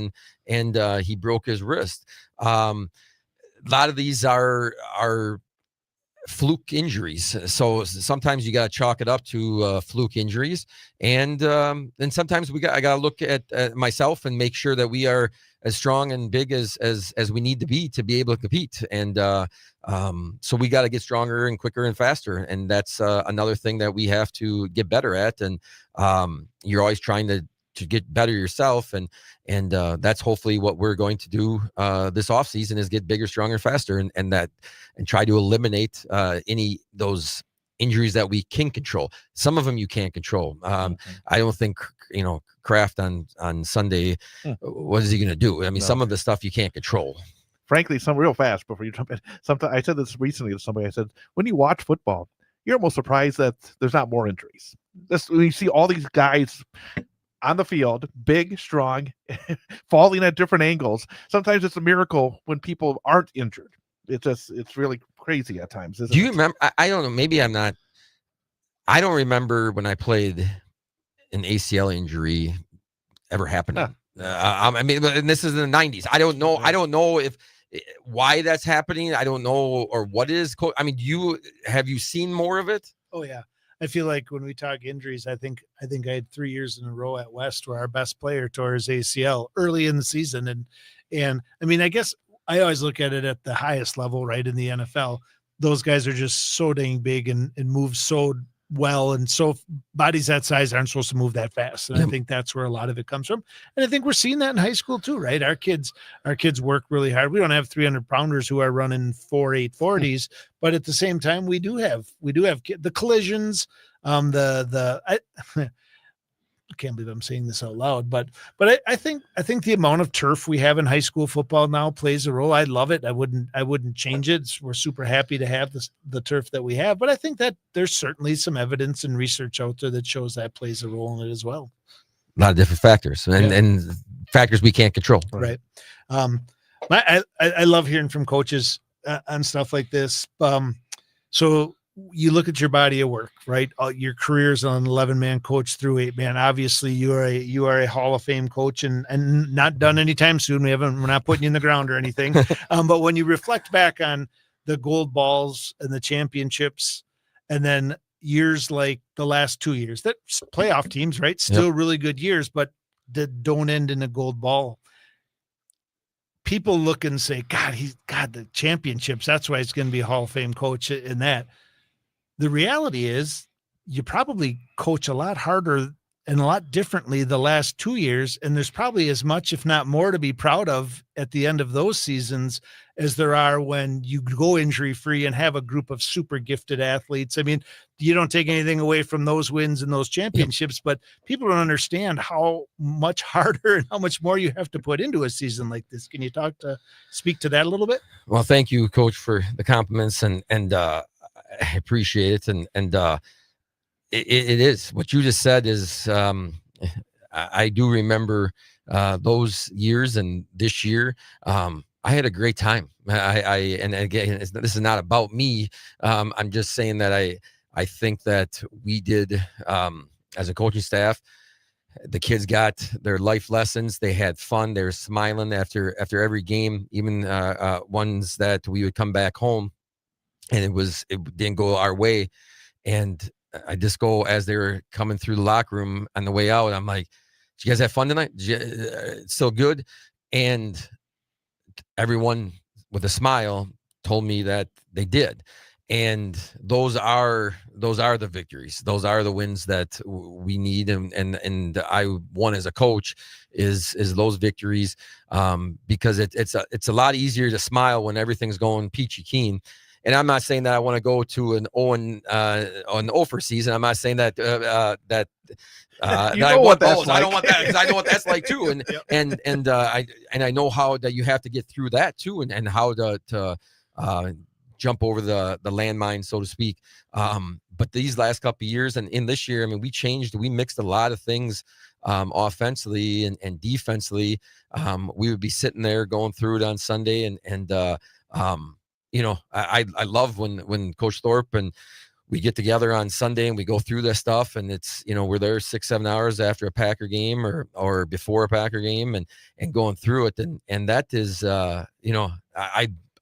Speaker 3: and he broke his wrist. A lot of these are fluke injuries. So sometimes you got to chalk it up to fluke injuries, and sometimes I got to look at myself and make sure that we are as strong and big as we need to be able to compete. And so we got to get stronger and quicker and faster, and that's another thing that we have to get better at. And you're always trying get better yourself. And that's hopefully what we're going to do this offseason, is get bigger, stronger, faster, and try to eliminate any those injuries that we can control. Some of them you can't control. I don't think, Kraft on Sunday, what is he going to do? I mean, some of the stuff you can't control.
Speaker 1: Frankly, some real fast before you jump in. Sometimes I said this recently to somebody. I said, when you watch football, you're almost surprised that there's not more injuries. When you see all these guys on the field, big, strong, falling at different angles. Sometimes it's a miracle when people aren't injured. It's really crazy at times.
Speaker 3: Do you remember? I don't know. Maybe I'm not. I don't remember when I played an ACL injury ever happening. I mean, and this is in the 90s. I don't know. I don't know why that's happening. I don't know, or what is. I mean, have you seen more of it?
Speaker 2: Oh yeah. I feel like when we talk injuries, I think I had 3 years in a row at West where our best player tore his ACL early in the season. And I mean, I guess I always look at it at the highest level, right? In the NFL, those guys are just so dang big and move so well. And so bodies that size aren't supposed to move that fast. And I think that's where a lot of it comes from. And I think we're seeing that in high school too, right? Our kids work really hard. We don't have 300 pounders who are running 4.8 40s, but at the same time, we do have the collisions, I can't believe I'm saying this out loud, but I think the amount of turf we have in high school football now plays a role. I love it. I wouldn't change it. We're super happy to have the turf that we have, but I think that there's certainly some evidence and research out there that shows that plays a role in it as well.
Speaker 3: A lot of different factors and factors we can't control.
Speaker 2: Right. I love hearing from coaches on stuff like this. So you look at your body of work, right? Your career is an 11-man coach through 8-man. Obviously, you are a Hall of Fame coach, and not done anytime soon. We're not putting you in the ground or anything. But when you reflect back on the gold balls and the championships, and then years like the last 2 years, that playoff teams, right? Still really good years, but that don't end in a gold ball. People look and say, God, the championships. That's why he's going to be a Hall of Fame coach in that. The reality is you probably coach a lot harder and a lot differently the last 2 years. And there's probably as much, if not more, to be proud of at the end of those seasons as there are when you go injury free and have a group of super gifted athletes. I mean, you don't take anything away from those wins and those championships, but people don't understand how much harder and how much more you have to put into a season like this. Can you speak to that a little bit? Well,
Speaker 3: thank you, Coach, for the compliments, and I appreciate it. And it is what you just said is, I do remember those years, and this year, I had a great time. And again, this is not about me. I'm just saying that I think that we did, as a coaching staff, the kids got their life lessons. They had fun. They were smiling after every game, even ones that we would come back home and it didn't go our way. And I just go, as they were coming through the locker room on the way out, I'm like, did you guys have fun tonight? Still good? And everyone with a smile told me that they did. And those are the victories. Those are the wins that we need. And I want as a coach is those victories, because it's a lot easier to smile when everything's going peachy keen. And I'm not saying that I want to go to an 0 season. I'm not saying that that I want those. Like. I don't want that, because I know what that's like too. And I know how that you have to get through that too, and how to jump over the landmine, so to speak. But these last couple of years and in this year, I mean, we mixed a lot of things offensively and defensively. We would be sitting there going through it on Sunday, and I love when Coach Thorpe and we get together on Sunday and we go through this stuff, and it's, we're there 6-7 hours after a Packer game or before a Packer game and going through it. And that is, I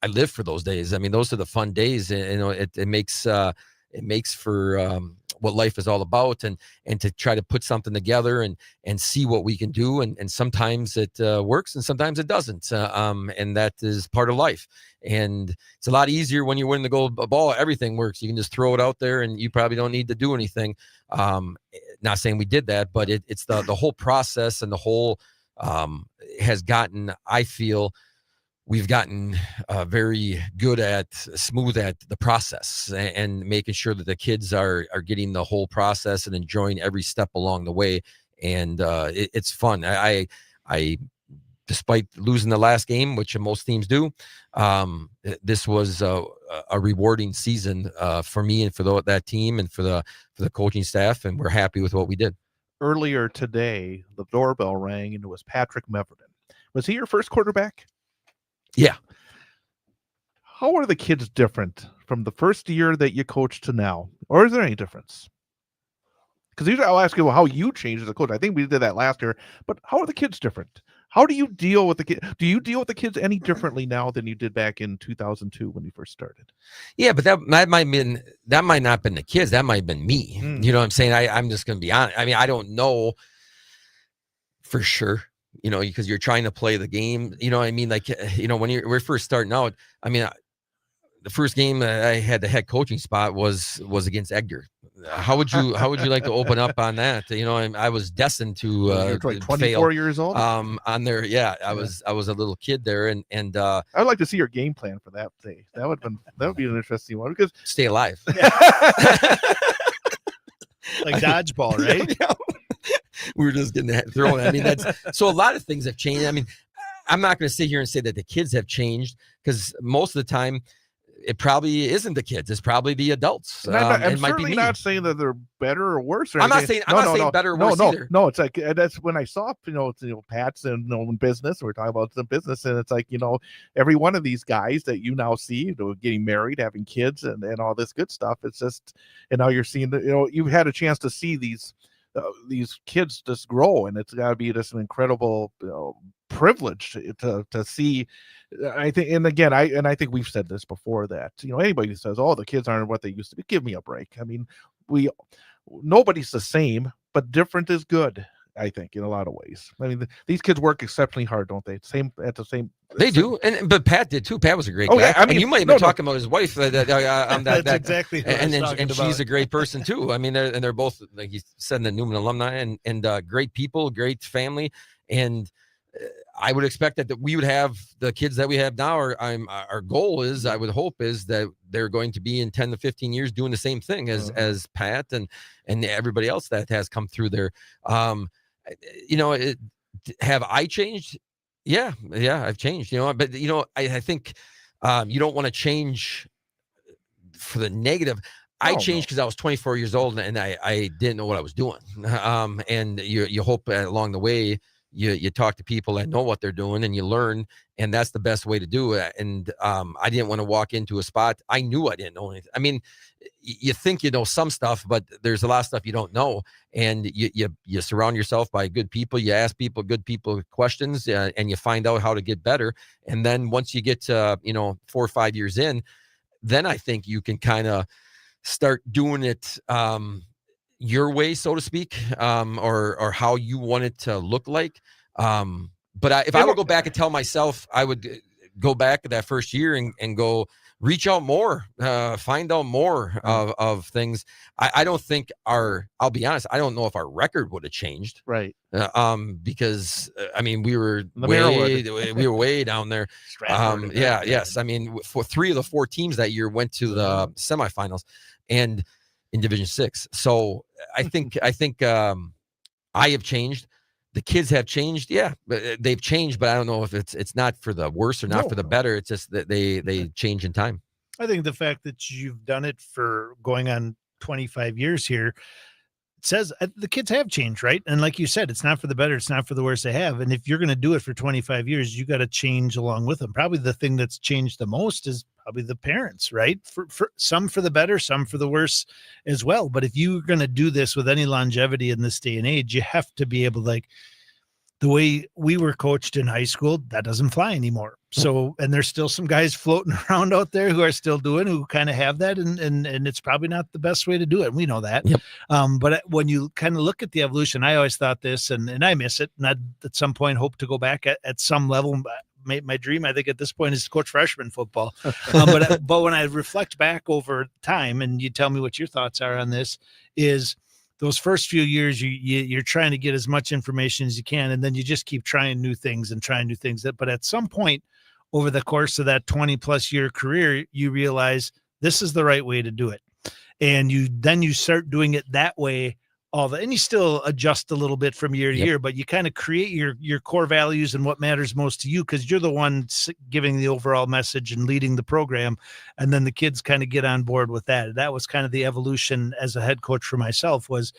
Speaker 3: live for those days. I mean, those are the fun days. It makes for what life is all about, and to try to put something together and see what we can do. And sometimes it works and sometimes it doesn't. And that is part of life. And it's a lot easier when you're winning the gold ball. Everything works. You can just throw it out there and you probably don't need to do anything. Not not saying we did that, but it's the whole process, and the whole has gotten, I feel we've gotten very good at smooth at the process, and making sure that the kids are getting the whole process and enjoying every step along the way. And it's fun. I despite losing the last game, which most teams do, this was a rewarding season for me and for that team and for the coaching staff, and we're happy with what we did.
Speaker 1: Earlier today, the doorbell rang, and it was Patrick Meverden. Was he your first quarterback?
Speaker 3: Yeah.
Speaker 1: How are the kids different from the first year that you coached to now? Or is there any difference? Because usually I'll ask you how you changed as a coach. I think we did that last year, but how are the kids different? How do you deal with the kids? Do you deal with the kids any differently now than you did back in 2002 when you first started?
Speaker 3: Yeah, but that might not have been the kids. That might have been me. You know what I'm saying? I'm just going to be honest. I mean, I don't know for sure, because you're trying to play the game. You know what I mean? Like, when we're first starting out, I mean, the first game I had the head coaching spot was against Edgar. How would you like to open up on that? I was destined to
Speaker 1: You're like 24
Speaker 3: fail,
Speaker 1: years old.
Speaker 3: On there. Yeah, I was a little kid there, and
Speaker 1: I'd like to see your game plan for that day. That would be an interesting one, because
Speaker 3: stay alive.
Speaker 2: Like dodgeball, right?
Speaker 3: We were just getting thrown. I mean, so a lot of things have changed. I mean, I'm not going to sit here and say that the kids have changed, because most of the time it probably isn't the kids. It's probably the adults.
Speaker 1: I'm certainly not saying that they're better or worse.
Speaker 3: I'm not saying better or worse either.
Speaker 1: No, it's like, that's when I saw, Pat's in business. We're talking about the business, and it's like, every one of these guys that you now see, getting married, having kids, and all this good stuff. It's just, and now you're seeing that, you've had a chance to see these kids just grow, and it's got to be just an incredible privilege to see. I think, and again, I think we've said this before, that anybody who says, oh, the kids aren't what they used to be, give me a break. I mean, nobody's the same, but different is good, I think, in a lot of ways. I mean, these kids work exceptionally hard, don't they? They
Speaker 3: do, but Pat did too. Pat was a great guy.
Speaker 1: Yeah, I mean,
Speaker 3: and you might have been talking about his wife.
Speaker 2: That's exactly.
Speaker 3: And she's a great person too. I mean, they're both, like you said, the Newman alumni, and great people, great family, and I would expect that we would have the kids that we have now. Our goal is, I would hope, is that they're going to be in 10 to 15 years doing the same thing as Pat and everybody else that has come through there. Have I changed? Yeah, I've changed. But I think you don't want to change for the negative. I changed because I was 24 years old, and I didn't know what I was doing. And you hope along the way you talk to people that know what they're doing, and you learn, and that's the best way to do it. And I didn't want to walk into a spot. I knew I didn't know anything. I mean, you think you know some stuff, but there's a lot of stuff you don't know. And you surround yourself by good people. You ask good people questions, and you find out how to get better. And then once you get to 4 or 5 years in, then I think you can kind of start doing it your way, so to speak, or how you want it to look like. But if I would go back and tell myself, I would go back that first year and go reach out more, find out more of things. I don't think I'll be honest, I don't know if our record would have changed.
Speaker 1: Right.
Speaker 3: Because I mean, we were way down there. Yes. I mean, for 3 of the 4 teams that year went to the semifinals, and in Division 6. So I think I have changed. The kids have changed. Yeah, they've changed, but I don't know if it's not for the worse or not for the better. It's just that they change in time.
Speaker 2: I think the fact that you've done it for going on 25 years here says the kids have changed, right? And like you said, it's not for the better, it's not for the worse. They have. And if you're going to do it for 25 years, you got to change along with them. Probably the thing that's changed the most is probably the parents, right? For some for the better, some for the worse as well. But if you're going to do this with any longevity in this day and age, you have to be able to, like, the way we were coached in high school, that doesn't fly anymore. So, and there's still some guys floating around out there who are still who kind of have that. And it's probably not the best way to do it. We know that.
Speaker 3: Yep.
Speaker 2: But when you kind of look at the evolution, I always thought this, and I miss it. And I'd at some point hope to go back at some level. My dream, I think, at this point is to coach freshman football. But when I reflect back over time, and you tell me what your thoughts are on this, is those first few years, you're trying to get as much information as you can, and then you just keep trying new things and trying new things. But at some point over the course of that 20+ year career, you realize this is the right way to do it. And you start doing it that way and you still adjust a little bit from year to year, but you kind of create your core values and what matters most to you, because you're the one giving the overall message and leading the program. And then the kids kind of get on board with that. That was kind of the evolution as a head coach for myself. Was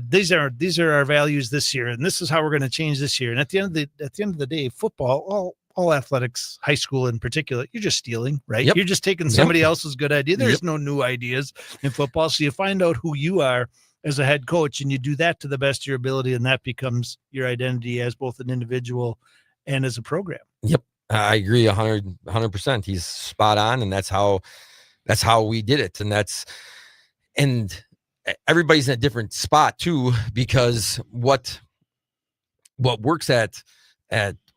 Speaker 2: these are our values this year, and this is how we're going to change this year. And at the end of the day, football, all athletics, high school in particular, you're just stealing, right? You're just taking somebody else's good idea. There's no new ideas in football. So you find out who you are as a head coach, and you do that to the best of your ability, and that becomes your identity as both an individual and as a program.
Speaker 3: Yep. I agree 100%. He's spot on. And that's how we did it. And everybody's in a different spot too, because what works at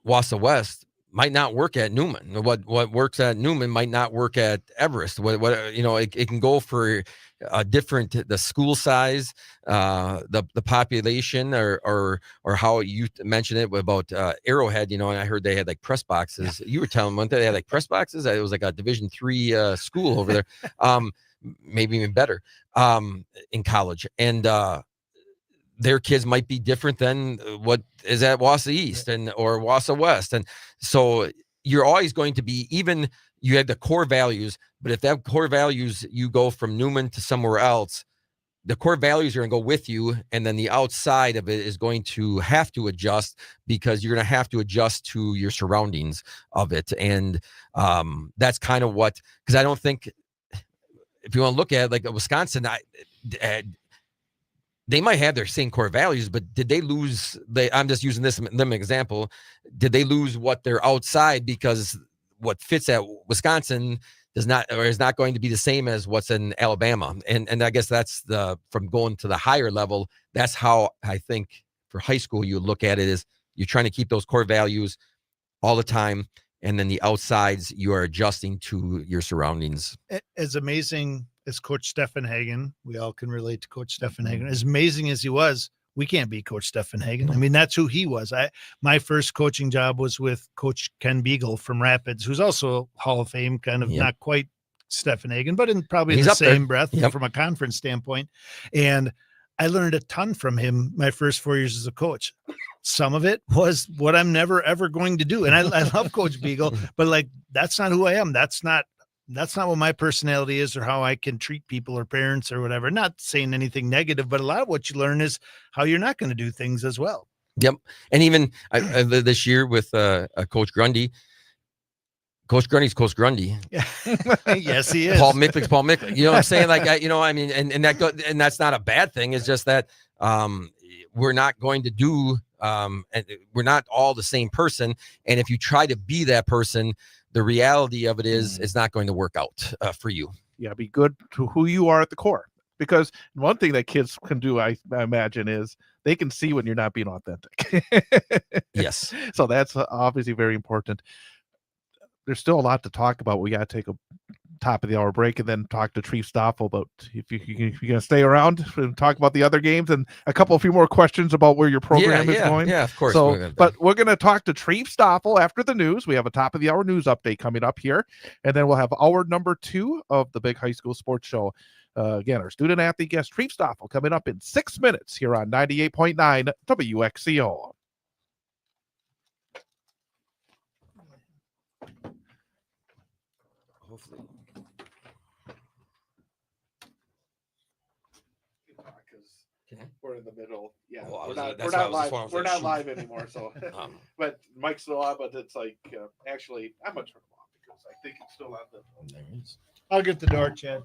Speaker 3: Wausau West might not work at Newman. What works at Newman might not work at Everest. It can go for the school size, the population, or how you mentioned it about Arrowhead. And I heard they had like press boxes. You were telling me they had like press boxes. It was like a Division III school over there, maybe even better in college. And their kids might be different than what is at Wausau East or Wausau West. And so you're always going to be, even you had the core values, but if that core values, you go from Newman to somewhere else, the core values are going to go with you. And then the outside of it is going to have to adjust, because you're going to have to adjust to your surroundings of it. And that's kind of because I don't think, if you want to look at like Wisconsin, they might have their same core values, but did they lose? I'm just using them example. Did they lose what they're outside, because what fits at Wisconsin is not going to be the same as what's in Alabama? And I guess that's from going to the higher level. That's how I think for high school you look at it, is you're trying to keep those core values all the time, and then the outsides you are adjusting to your surroundings.
Speaker 2: As amazing as Coach Stefan Hagen, we all can relate to Coach Stefan Hagen. As amazing as he was, we can't beat Coach Stefan Hagen. I mean, that's who he was. My first coaching job was with Coach Ken Beagle from Rapids, who's also Hall of Fame, kind of not quite Stefan Hagen, but in probably the same breath from a conference standpoint. And I learned a ton from him my first 4 years as a coach. Some of it was what I'm never, ever going to do. And I love Coach Beagle, but like, that's not who I am. That's not what my personality is, or how I can treat people or parents or whatever. Not saying anything negative, but a lot of what you learn is how you're not going to do things as well.
Speaker 3: Yep. And even this year with Coach Grundy, Coach Grundy's Coach Grundy.
Speaker 2: Yes, he is.
Speaker 3: Paul Micklick's Paul Micklick. You know what I'm saying? Like, and that's not a bad thing. It's just that we're not going to do, and we're not all the same person. And if you try to be that person, the reality of it is it's not going to work out for you.
Speaker 1: Yeah, be good to who you are at the core. Because one thing that kids can do, I imagine, is they can see when you're not being authentic.
Speaker 3: Yes. So
Speaker 1: that's obviously very important. There's still a lot to talk about. We got to take a top of the hour break and then talk to Trief Stoffel about if you're going to stay around and talk about the other games, and a few more questions about where your program is going.
Speaker 3: Yeah, of course.
Speaker 1: But we're going to talk to Trief Stoffel after the news. We have a top of the hour news update coming up here, and then we'll have hour number 2 of the Big High School Sports Show. Again, our student athlete guest Trief Stoffel coming up in 6 minutes here on 98.9 WXCO.
Speaker 3: Hopefully.
Speaker 1: We're in the middle. Yeah,
Speaker 3: well,
Speaker 1: we're not live. We're not live anymore. So, but Mike's still on. But it's like actually, I'm gonna turn him off because I think it's still on the.
Speaker 2: I'll get the door, Chad.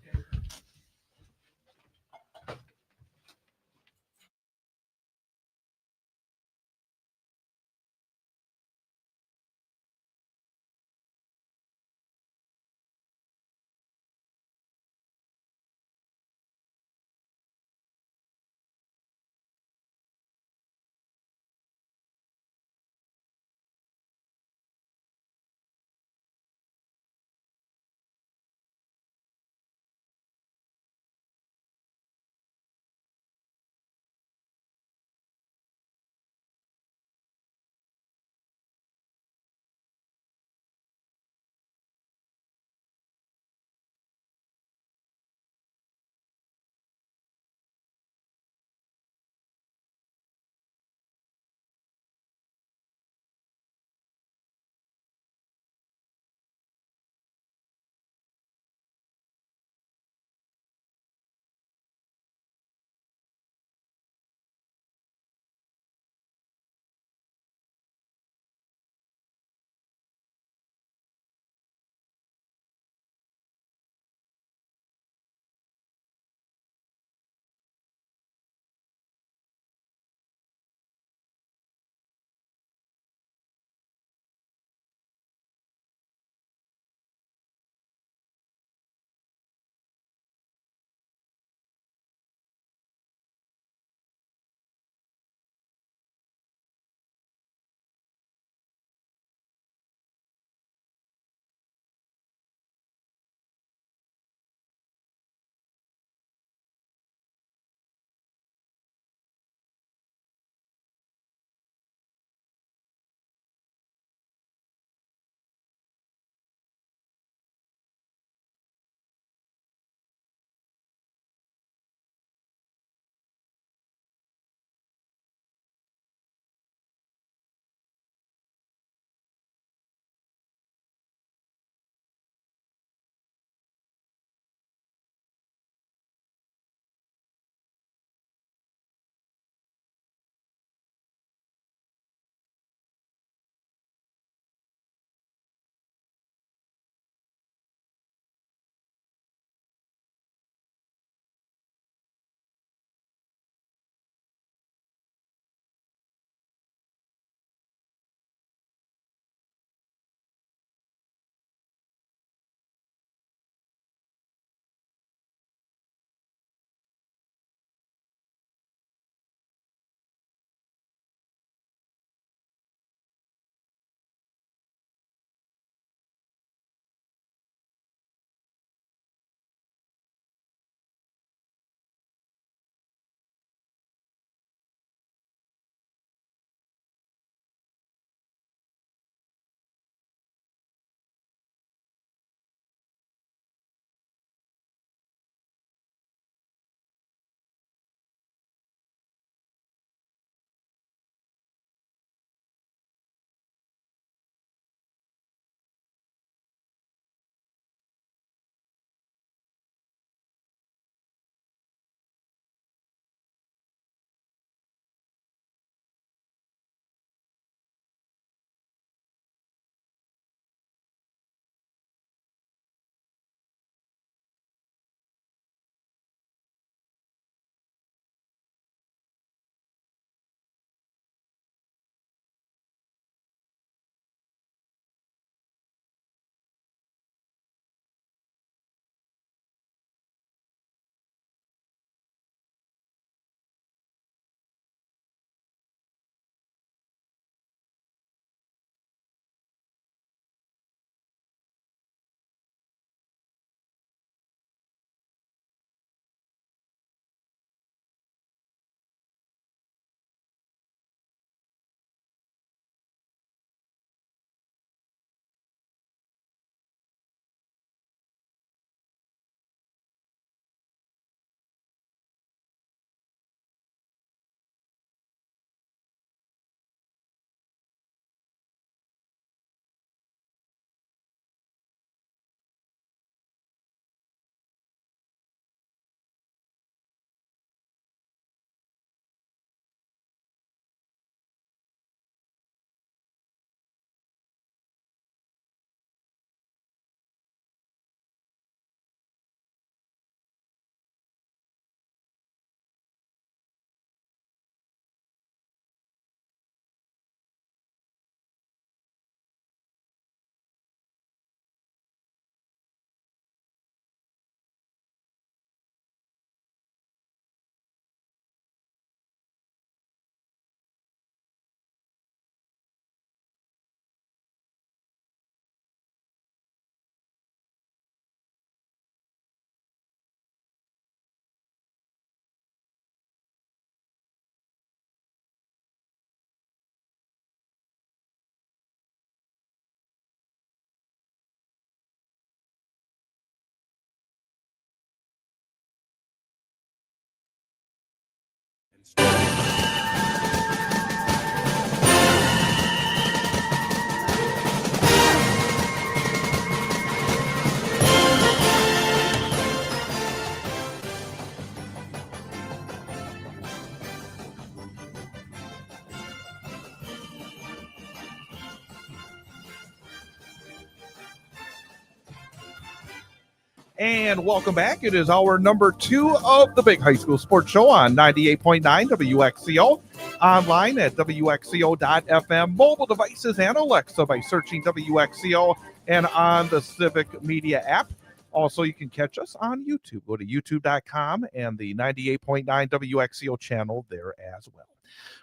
Speaker 1: And welcome back. It is hour number 2 of the Big High School Sports Show on 98.9 WXCO, online at WXCO.FM, mobile devices and Alexa by searching WXCO, and on the Civic Media app. Also, you can catch us on YouTube. Go to youtube.com and the 98.9 WXCO channel there as well.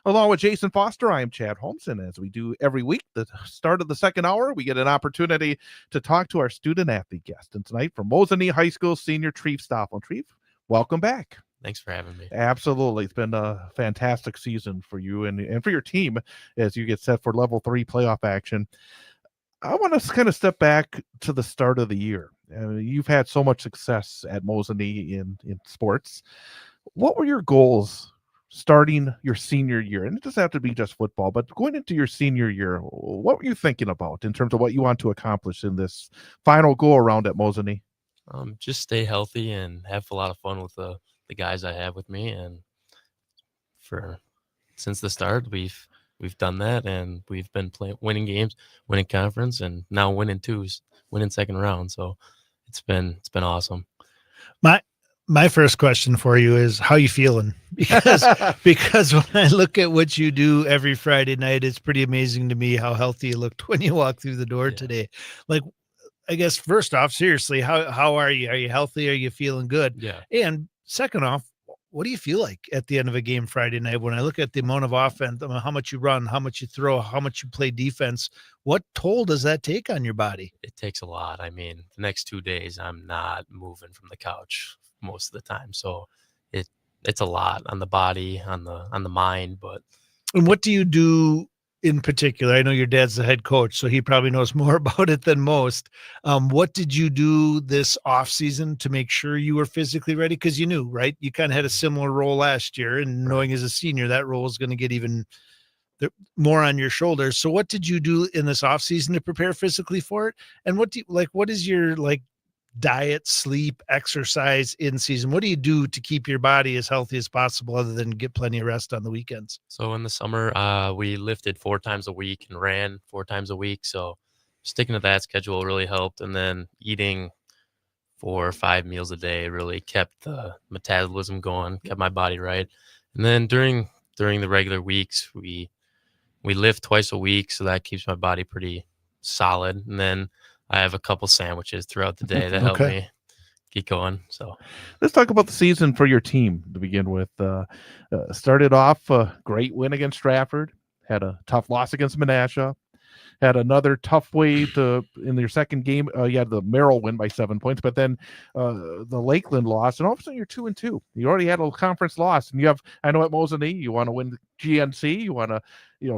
Speaker 1: Along with Jason Foster, I am Chad Holmes, and as we do every week, the start of the second hour, we get an opportunity to talk to our student-athlete guest. And tonight, from Mosinee High School senior Treef Stoffel. Treef, welcome back.
Speaker 4: Thanks for having me.
Speaker 1: Absolutely. It's been a fantastic season for you and for your team as you get set for level 3 playoff action. I want to kind of step back to the start of the year. You've had so much success at Mosinee in sports. What were your goals starting your senior year? And it doesn't have to be just football, but going into your senior year, what were you thinking about in terms of what you want to accomplish in this final go around at Mosinee?
Speaker 4: Just stay healthy and have a lot of fun with the guys I have with me. And since the start, we've done that, and we've been winning games, winning conference, and now winning twos, winning second round. So it's been awesome.
Speaker 2: My first question for you is, how you feeling? Because when I look at what you do every Friday night, it's pretty amazing to me how healthy you looked when you walked through the door today. Like, I guess first off, seriously, how are you? Are you healthy? Are you feeling good?
Speaker 4: Yeah.
Speaker 2: And second off, what do you feel like at the end of a game Friday night? When I look at the amount of offense, how much you run, how much you throw, how much you play defense, what toll does that take on your body?
Speaker 4: It takes a lot. I mean, the next 2 days, I'm not moving from the couch most of the time. So it's a lot on the body, on the mind. But
Speaker 2: And what do you do in particular? I know your dad's the head coach, so he probably knows more about it than most. What did you do this off season to make sure you were physically ready? Because you knew, right? You kind of had a similar role last year, and knowing as a senior, that role is going to get even more on your shoulders. So what did you do in this off season to prepare physically for it? And what is your diet, sleep, exercise in season? What do you do to keep your body as healthy as possible other than get plenty of rest on the weekends?
Speaker 4: So in the summer, we lifted 4 times a week and ran 4 times a week. So sticking to that schedule really helped. And then eating 4 or 5 meals a day really kept the metabolism going, kept my body right. And then during the regular weeks, we lift twice a week. So that keeps my body pretty solid. And then I have a couple sandwiches throughout the day that help me get going. So
Speaker 1: let's talk about the season for your team to begin with. Started off a great win against Stratford, had a tough loss against Menasha, had another tough way in your second game. You had the Merrill win by 7 points, but then the Lakeland loss, and all of a sudden you're 2-2. You already had a conference loss, and I know at Mosinee, you want to win GNC, you want to,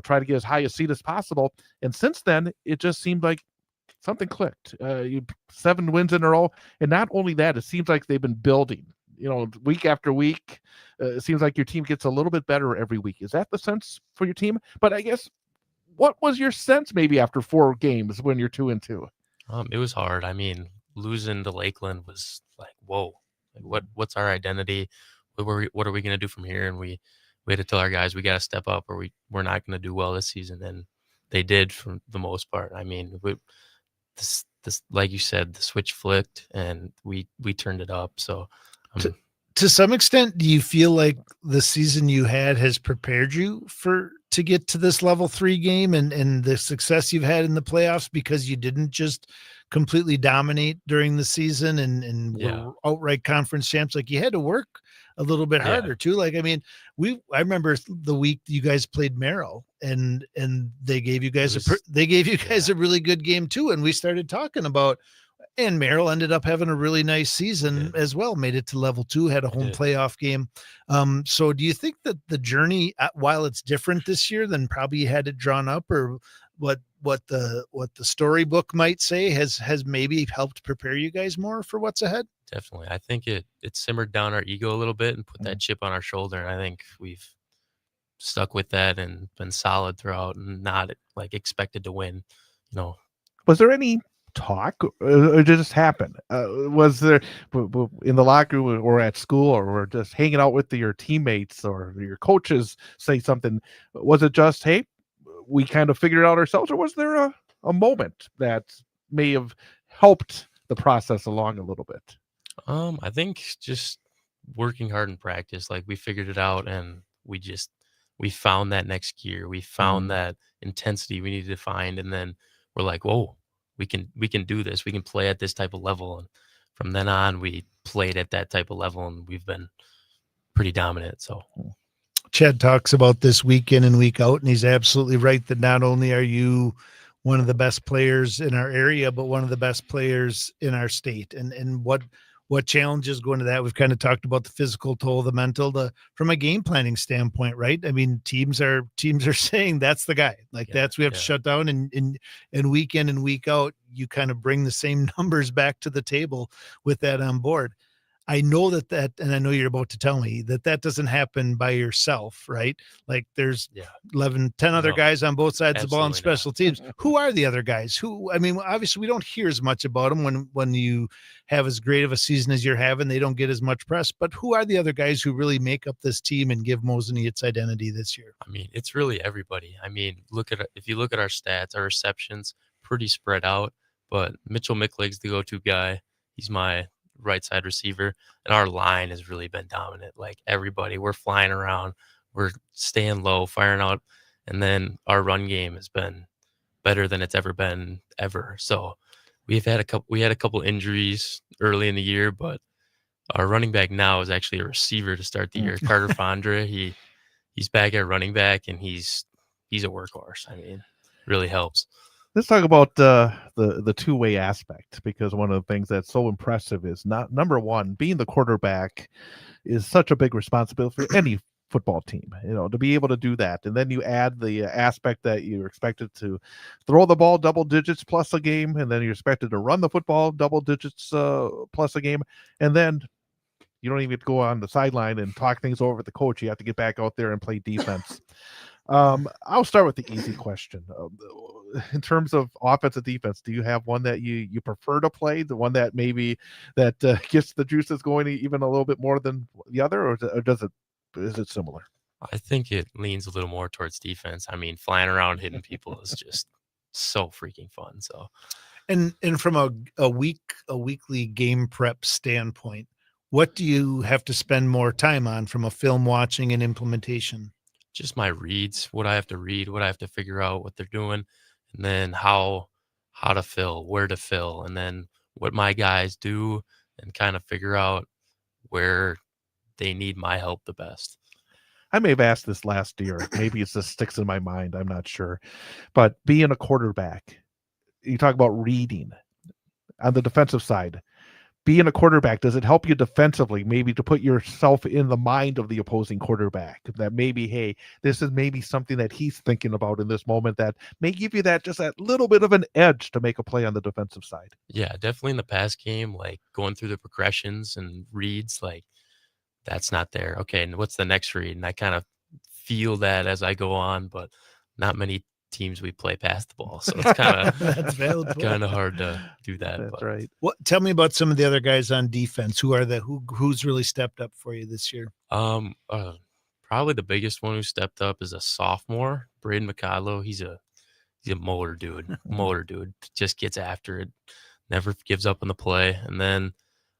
Speaker 1: try to get as high a seed as possible. And since then, it just seemed like something clicked. 7 wins in a row, and not only that, it seems like they've been building. Week after week, it seems like your team gets a little bit better every week. Is that the sense for your team? But I guess, what was your sense maybe after 4 games when you're 2-2?
Speaker 4: It was hard. I mean, losing to Lakeland was like, whoa, what's our identity? What are we going to do from here? And we had to tell our guys we got to step up, or we're not going to do well this season. And they did for the most part. I mean, this like you said, the switch flicked and we turned it up. So
Speaker 2: to some extent, do you feel like the season you had has prepared you to get to this level 3 game and the success you've had in the playoffs, because you didn't just completely dominate during the season and were outright conference champs? Like, you had to work a little bit harder too. Like, I mean, I remember the week you guys played Merrill and they gave you guys a really good game too. And we started talking about, and Merrill ended up having a really nice season as well, made it to level 2, had a home playoff game. So do you think that the journey, while it's different this year than probably you had it drawn up, or what the storybook might say, has maybe helped prepare you guys more for what's ahead?
Speaker 4: Definitely. I think it simmered down our ego a little bit and put that chip on our shoulder. And I think we've stuck with that and been solid throughout and not like expected to win. You know,
Speaker 1: Was there any talk, or did it just happen? Was there in the locker room or at school, or just hanging out with your teammates or your coaches say something? Was it just, hey, we kind of figured it out ourselves, or was there a moment that may have helped the process along a little bit?
Speaker 4: I think just working hard in practice, like we figured it out and we found that next gear. We found that intensity we needed to find. And then we're like, whoa, we can do this. We can play at this type of level. And from then on, we played at that type of level and we've been pretty dominant. So
Speaker 2: Chad talks about this week in and week out, and he's absolutely right that not only are you one of the best players in our area, but one of the best players in our state. And what challenges go into that? We've kind of talked about the physical toll, the mental, from a game planning standpoint, right? I mean, teams are saying that's the guy. Like we have to shut down, and week in and week out, you kind of bring the same numbers back to the table with that on board. I know that, and I know you're about to tell me that doesn't happen by yourself, right? Like there's 10 other guys on both sides of the ball in special teams. Who are the other guys? I mean, obviously we don't hear as much about them when you have as great of a season as you're having, they don't get as much press, but who are the other guys who really make up this team and give Mosinee its identity this year?
Speaker 4: I mean, it's really everybody. I mean, if you look at our stats, our receptions, pretty spread out, but Mitchell Mickleg's the go-to guy. He's my right side receiver, and our line has really been dominant. Like everybody, we're flying around, we're staying low, firing out, and then our run game has been better than it's ever been ever. So we had a couple injuries early in the year, but our running back now is actually a receiver to start the year. Carter Fondra, he's back at running back, and he's a workhorse. I mean, really helps.
Speaker 1: Let's talk about the two-way aspect, because one of the things that's so impressive is number one, being the quarterback is such a big responsibility for any football team, to be able to do that. And then you add the aspect that you're expected to throw the ball double digits plus a game, and then you're expected to run the football double digits plus a game, and then you don't even go on the sideline and talk things over with the coach. You have to get back out there and play defense. I'll start with the easy question. In terms of offensive defense, do you have one that you prefer to play? The one that maybe that gets the juices going even a little bit more than the other, or is it similar?
Speaker 4: I think it leans a little more towards defense. I mean, flying around hitting people is just so freaking fun. So,
Speaker 2: and from a weekly game prep standpoint, what do you have to spend more time on from a film watching and implementation?
Speaker 4: Just my reads, what I have to read, what I have to figure out what they're doing, and then how to fill, where to fill, and then what my guys do, and kind of figure out where they need my help the best.
Speaker 1: I may have asked this last year. Maybe it just sticks in my mind. I'm not sure. But being a quarterback, you talk about reading on the defensive side. Being a quarterback, does it help you defensively, maybe to put yourself in the mind of the opposing quarterback, that maybe, hey, this is maybe something that he's thinking about in this moment that may give you that little bit of an edge to make a play on the defensive side?
Speaker 4: Yeah, definitely in the pass game, like going through the progressions and reads, like that's not there. Okay, and what's the next read? And I kind of feel that as I go on, but not many teams we play past the ball, so it's kind of hard to do that.
Speaker 1: That's right.
Speaker 2: Tell me about some of the other guys on defense. Who's really stepped up for you this year?
Speaker 4: Probably the biggest one who stepped up is a sophomore, Braden McCodlow. He's a motor dude. Just gets after it, never gives up on the play. And then,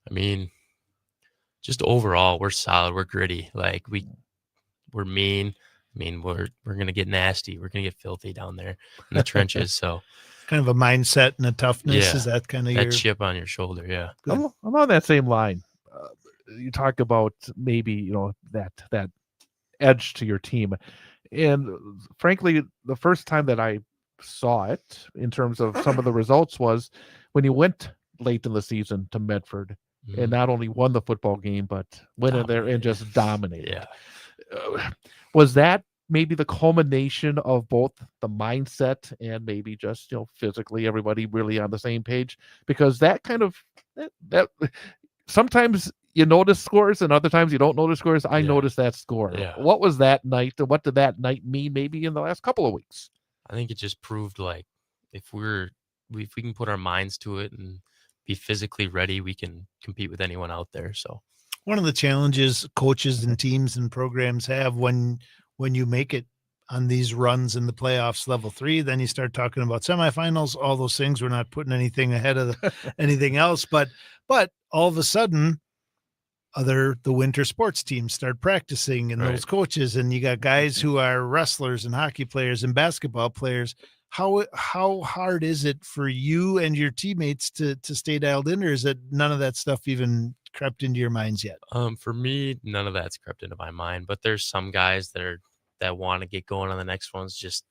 Speaker 4: I mean, just overall, we're solid. We're gritty. Like we're mean. I mean, we're gonna get nasty. We're gonna get filthy down there in the trenches. So,
Speaker 2: kind of a mindset and a toughness. Is that kind of
Speaker 4: that chip on your shoulder? Yeah,
Speaker 1: I'm on that same line. You talk about maybe that edge to your team, and frankly, the first time that I saw it in terms of some of the results was when you went late in the season to Medford and not only won the football game, but went in there and just dominated.
Speaker 4: Yeah.
Speaker 1: Was that maybe the culmination of both the mindset and maybe just physically everybody really on the same page? Because that kind of that sometimes you notice scores and other times you don't notice scores. I
Speaker 4: Yeah.
Speaker 1: noticed that score.
Speaker 4: Yeah.
Speaker 1: What was that night? What did that night mean maybe in the last couple of weeks?
Speaker 4: I think it just proved like if if we can put our minds to it and be physically ready, we can compete with anyone out there. So
Speaker 2: One of the challenges coaches and teams and programs have when you make it on these runs in the playoffs level 3, then you start talking about semifinals, all those things. We're not putting anything ahead of anything else, but all of a sudden the winter sports teams start practicing and
Speaker 4: Right.
Speaker 2: those coaches, and you got guys who are wrestlers and hockey players and basketball players. How hard is it for you and your teammates to stay dialed in, or is it none of that stuff even crept into your minds yet?
Speaker 4: for me, none of that's crept into my mind. But there's some guys that want to get going on the next ones. Just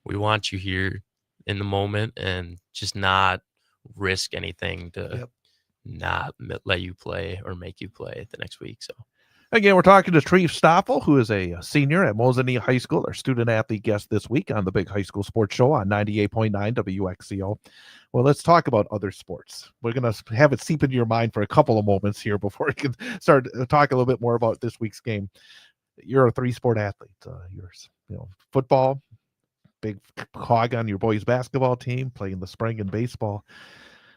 Speaker 4: we want you here in the moment and just not risk anything to
Speaker 2: Yep.
Speaker 4: not let you play or make you play the next week. So
Speaker 1: Again, we're talking to Treve Stoffel, who is a senior at Mosinee High School, our student athlete guest this week on the Big High School Sports Show on 98.9 WXCO. Well, let's talk about other sports. We're going to have it seep into your mind for a couple of moments here before we can start talking a little bit more about this week's game. You're a 3-sport athlete. You're, football, big cog on your boys' basketball team, playing the spring and baseball.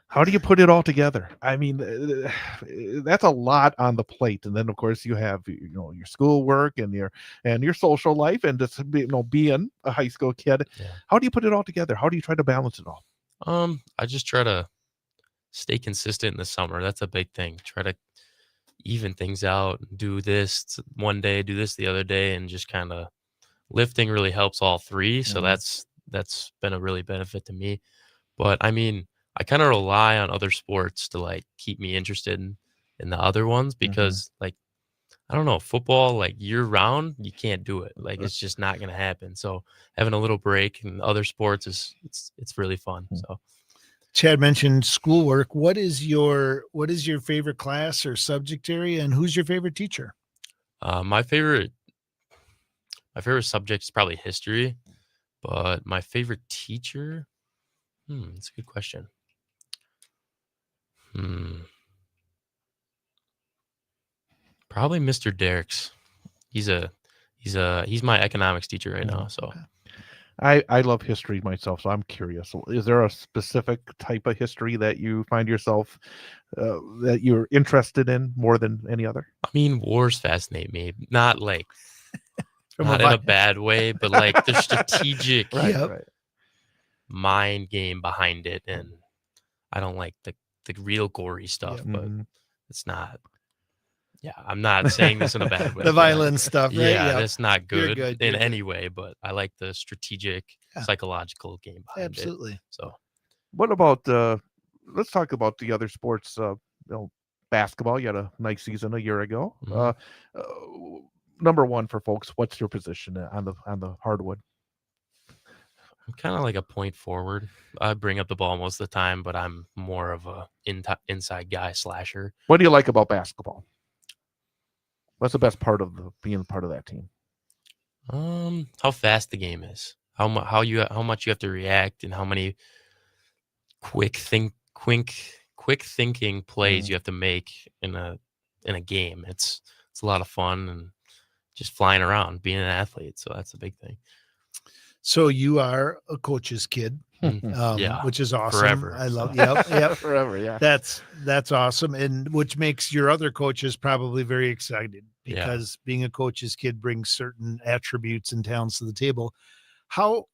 Speaker 1: How do you put it all together? I mean, that's a lot on the plate, and then of course you have your schoolwork and your social life, and just being a high school kid.
Speaker 4: Yeah.
Speaker 1: How do you put it all together? How do you try to balance it all?
Speaker 4: I just try to stay consistent in the summer. That's a big thing. Try to even things out. Do this one day, do this the other day, and just kind of lifting really helps all three. So
Speaker 1: Mhm.
Speaker 4: that's been a really benefit to me. But I mean, I kind of rely on other sports to like keep me interested in the other ones because like I don't know, football like year round, you can't do it. Like it's just not gonna happen. So having a little break in other sports it's really fun. So
Speaker 2: Chad mentioned schoolwork. What is your favorite class or subject area, and who's your favorite teacher?
Speaker 4: my favorite subject is probably history, but my favorite teacher, that's a good question. Probably Mr. Derricks. He's my economics teacher right now. So
Speaker 1: I love history myself, so I'm curious. Is there a specific type of history that you find yourself that you're interested in more than any other?
Speaker 4: I mean, wars fascinate me. Not like
Speaker 2: From
Speaker 4: not
Speaker 2: a
Speaker 4: in
Speaker 2: vi-
Speaker 4: a bad way, but like the strategic
Speaker 2: Yep.
Speaker 1: Right.
Speaker 4: mind game behind it. And I don't like the real gory stuff, but
Speaker 1: Mhm.
Speaker 4: it's not. Yeah, I'm not saying this in a bad way.
Speaker 2: the
Speaker 4: but
Speaker 2: violent stuff, right?
Speaker 4: Yeah,
Speaker 2: Yep.
Speaker 4: that's not
Speaker 2: You're
Speaker 4: good,
Speaker 2: good,
Speaker 4: in
Speaker 2: you're
Speaker 4: any way, but I like the strategic,
Speaker 2: Yeah.
Speaker 4: psychological game behind it.
Speaker 2: Absolutely.
Speaker 4: So
Speaker 1: What about let's talk about the other sports. Basketball. You had a nice season a year ago.
Speaker 4: Mhm.
Speaker 1: Number one for folks. What's your position on the hardwood?
Speaker 4: I'm kind of like a point forward. I bring up the ball most of the time, but I'm more of a inside guy slasher.
Speaker 1: What do you like about basketball? What's the best part of being part of that team?
Speaker 4: How fast the game is, how much you have to react, and how many quick thinking plays you have to make in a game. It's a lot of fun and just flying around, being an athlete. So that's a big thing.
Speaker 2: So you are a coach's kid,
Speaker 4: Yeah,
Speaker 2: which is awesome.
Speaker 4: forever,
Speaker 2: I love.
Speaker 4: so.
Speaker 2: Yep.
Speaker 1: Forever. Yeah.
Speaker 2: That's awesome, and which makes your other coaches probably very excited
Speaker 4: Yeah.
Speaker 2: because being a coach's kid brings certain attributes and talents to the table. How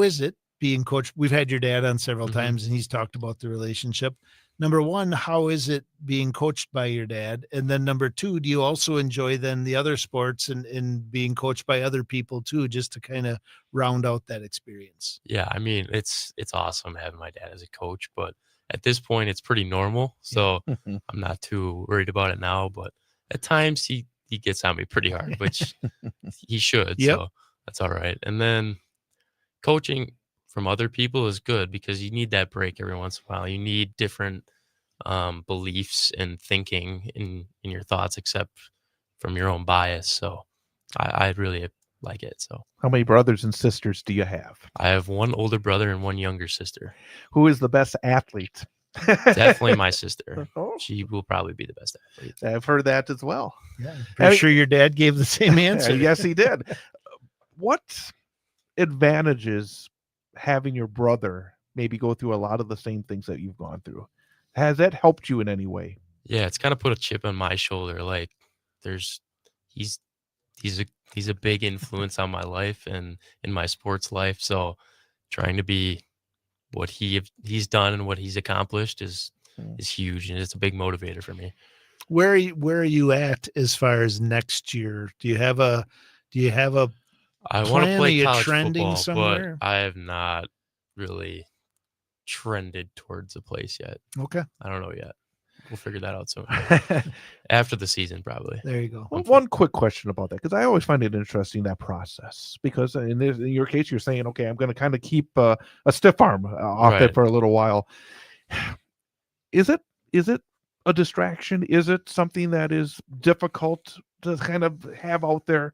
Speaker 2: is it being coached? We've had your dad on several
Speaker 4: Mhm.
Speaker 2: times, and he's talked about the relationship. Number one, how is it being coached by your dad? And then number two, do you also enjoy then the other sports and being coached by other people too, just to kind of round out that experience?
Speaker 4: Yeah, I mean, it's awesome having my dad as a coach, but at this point it's pretty normal. So I'm not too worried about it now, but at times he gets on me pretty hard, which he should.
Speaker 2: Yep.
Speaker 4: So that's all right. And then coaching from other people is good because you need that break every once in a while. You need different beliefs and thinking in your thoughts, except from your own bias. So I really like it. So
Speaker 1: How many brothers and sisters do you have?
Speaker 4: I have one older brother and one younger sister.
Speaker 1: Who is the best athlete
Speaker 4: Definitely my sister.
Speaker 1: Oh,
Speaker 4: She will probably be the best athlete.
Speaker 1: I've heard that as well.
Speaker 2: Yeah, pretty sure your dad gave the same answer.
Speaker 1: Yes, he did. What advantages having your brother maybe go through a lot of the same things that you've gone through? Has that helped you in any way?
Speaker 4: Yeah, it's kind of put a chip on my shoulder. Like he's he's a big influence on my life and in my sports life. So trying to be what he's done and what he's accomplished is huge, and it's a big motivator for me.
Speaker 2: Where are you at as far as next year? Do you have a
Speaker 4: I want to
Speaker 2: plan? Are
Speaker 4: play
Speaker 2: you
Speaker 4: college
Speaker 2: trending
Speaker 4: football,
Speaker 2: somewhere?
Speaker 4: but I have not really trended towards a place yet.
Speaker 2: Okay,
Speaker 4: I don't know yet. We'll figure that out soon. After the season, probably.
Speaker 2: there you go.
Speaker 1: Well, one quick question about that, because I always find it interesting, that process, because in your case, you're saying, okay, I'm going to kind of keep a stiff arm off it
Speaker 4: Right.
Speaker 1: for a little while. Is it a distraction? Is it something that is difficult to kind of have out there?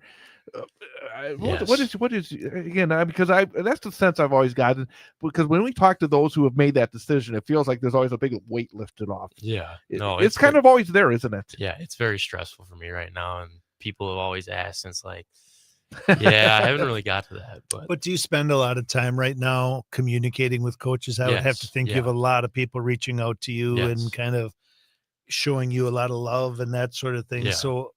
Speaker 1: What is again? Because that's the sense I've always gotten. Because when we talk to those who have made that decision, it feels like there's always a big weight lifted off.
Speaker 4: Yeah. No,
Speaker 1: It's kind of always there, isn't it?
Speaker 4: Yeah, it's very stressful for me right now, and people have always asked, and it's like, yeah, I haven't really got to that, but
Speaker 2: But do you spend a lot of time right now communicating with coaches? I would have to
Speaker 4: Yes,
Speaker 2: think you have a lot of people reaching out to you
Speaker 4: Yes.
Speaker 2: and kind of showing you a lot of love and that sort of thing.
Speaker 4: Yeah.
Speaker 2: So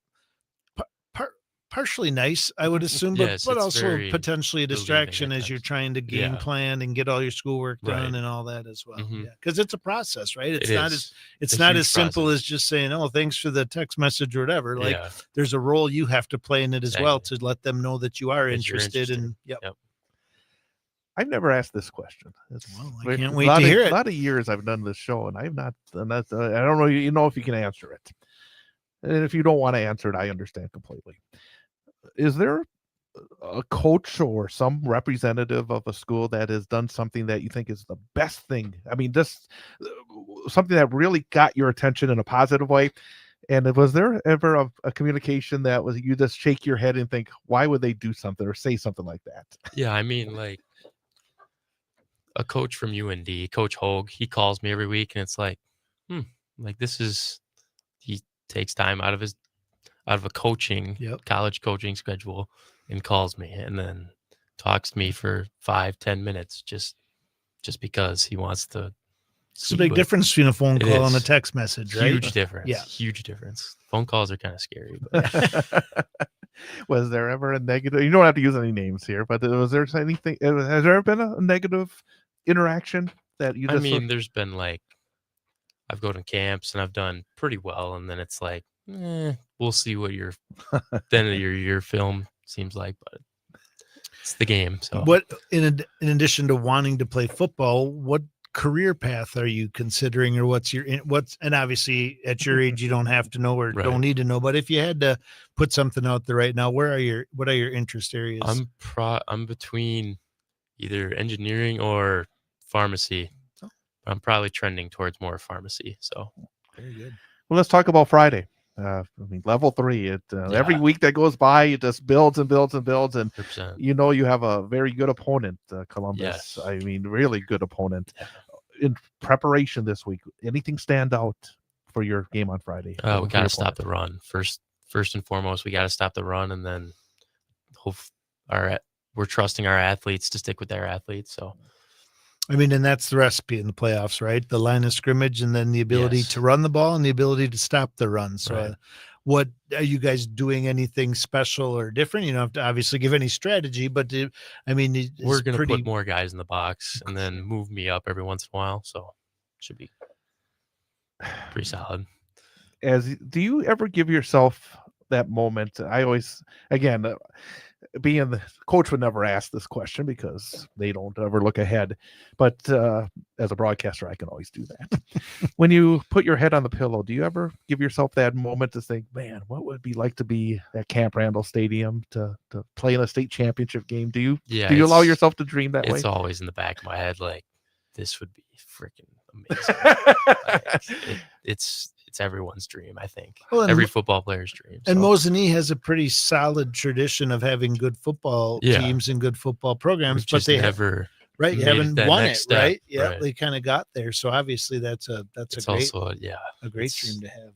Speaker 2: partially nice, I would assume, but,
Speaker 4: Yes,
Speaker 2: but
Speaker 4: it's
Speaker 2: also
Speaker 4: very
Speaker 2: potentially a
Speaker 4: relieving
Speaker 2: distraction
Speaker 4: at
Speaker 2: as you're
Speaker 4: times.
Speaker 2: trying to game
Speaker 4: Yeah.
Speaker 2: plan and get all your schoolwork done
Speaker 4: Right.
Speaker 2: and all that as well.
Speaker 4: Mhm.
Speaker 2: Yeah, because it's a process, right? It's
Speaker 4: it
Speaker 2: not
Speaker 4: is.
Speaker 2: as it's
Speaker 4: a
Speaker 2: not
Speaker 4: huge
Speaker 2: as simple
Speaker 4: process.
Speaker 2: as just saying, "Oh, thanks for the text message" or whatever. Like
Speaker 4: Yeah,
Speaker 2: there's a role you have to play in it as well
Speaker 4: Exactly.
Speaker 2: to let them know that you are
Speaker 4: That you're
Speaker 2: interested.
Speaker 4: interested.
Speaker 2: And yep.
Speaker 4: Yep.
Speaker 1: I've never asked this question.
Speaker 2: Well, I
Speaker 1: Wait,
Speaker 2: can't
Speaker 1: a
Speaker 2: wait
Speaker 1: lot
Speaker 2: to
Speaker 1: of-
Speaker 2: hear
Speaker 1: A
Speaker 2: it.
Speaker 1: lot of years I've done this show, and I've not done that. I don't know. You know if you can answer it, and if you don't want to answer it, I understand completely. Is there a coach or some representative of a school that has done something that you think is the best thing? I mean, just something that really got your attention in a positive way. And was there ever a communication that was you just shake your head and think, why would they do something or say something like that?
Speaker 4: Yeah, I mean, like a coach from UND, Coach Hogue, he calls me every week, and it's like, like he takes time out of a coaching,
Speaker 2: Yep.
Speaker 4: college coaching schedule, and calls me, and then talks to me for 5-10 minutes just because he wants to.
Speaker 2: It's a big difference between a phone
Speaker 4: It
Speaker 2: call and a
Speaker 4: is.
Speaker 2: text message, right?
Speaker 4: Huge difference.
Speaker 2: Yeah.
Speaker 4: Huge difference. Phone calls are kind of scary. But
Speaker 1: Was there ever a negative? You don't have to use any names here, but was there anything? Has there ever been a negative interaction that you
Speaker 4: I
Speaker 1: just?
Speaker 4: mean, there's been like, I've gone to camps and I've done pretty well, and then it's like, we'll see what your film seems like, but it's the game. So
Speaker 2: What in addition to wanting to play football, what career path are you considering, or what's and obviously at your age you don't have to know or
Speaker 4: Right.
Speaker 2: don't need to know, but if you had to put something out there right now, what are your interest areas?
Speaker 4: I'm between either engineering or pharmacy.
Speaker 2: Oh.
Speaker 4: I'm probably trending towards more pharmacy. So
Speaker 2: Very good.
Speaker 1: Well, let's talk about Friday. I mean, level 3. Every
Speaker 4: Yeah.
Speaker 1: week that goes by, it just builds and builds and builds, and
Speaker 4: 100%.
Speaker 1: you have a very good opponent, Columbus.
Speaker 4: Yes.
Speaker 1: I mean, really good opponent.
Speaker 4: Yeah.
Speaker 1: In preparation this week, anything stand out for your game on Friday?
Speaker 4: We
Speaker 1: For
Speaker 4: got
Speaker 1: your
Speaker 4: to stop the
Speaker 1: opponent?
Speaker 4: run first and foremost. We got to stop the run, and then we're trusting our athletes to stick with their athletes. So
Speaker 2: I mean, and that's the recipe in the playoffs, right? The line of scrimmage and then the ability
Speaker 4: Yes.
Speaker 2: to run the ball and the ability to stop the run. So
Speaker 4: Right.
Speaker 2: what are you guys doing anything special or different? You don't have to obviously give any strategy, but I mean,
Speaker 4: we're going to
Speaker 2: pretty
Speaker 4: put more guys in the box and then move me up every once in a while. So it should be pretty solid.
Speaker 1: Do you ever give yourself that moment? I always, again, being the coach would never ask this question because they don't ever look ahead. But as a broadcaster, I can always do that. When you put your head on the pillow, do you ever give yourself that moment to think, man, what would it be like to be at Camp Randall Stadium to play in a state championship game? Do you allow yourself to dream that way?
Speaker 4: It's always in the back of my head. Like, this would be freaking amazing. Like, it's everyone's dream, I think.
Speaker 2: Well, and
Speaker 4: Every football player's dream.
Speaker 2: And
Speaker 4: so.
Speaker 2: Mosinee has a pretty solid tradition of having good football
Speaker 4: Yeah.
Speaker 2: teams and good football programs,
Speaker 4: We've
Speaker 2: but
Speaker 4: just
Speaker 2: they
Speaker 4: never
Speaker 2: Right. You
Speaker 4: made it
Speaker 2: haven't
Speaker 4: that
Speaker 2: won it,
Speaker 4: next step,
Speaker 2: right? Yeah.
Speaker 4: right.
Speaker 2: They kind of got there. So obviously that's a
Speaker 4: It's
Speaker 2: great,
Speaker 4: also
Speaker 2: a great
Speaker 4: it's-
Speaker 2: dream to have.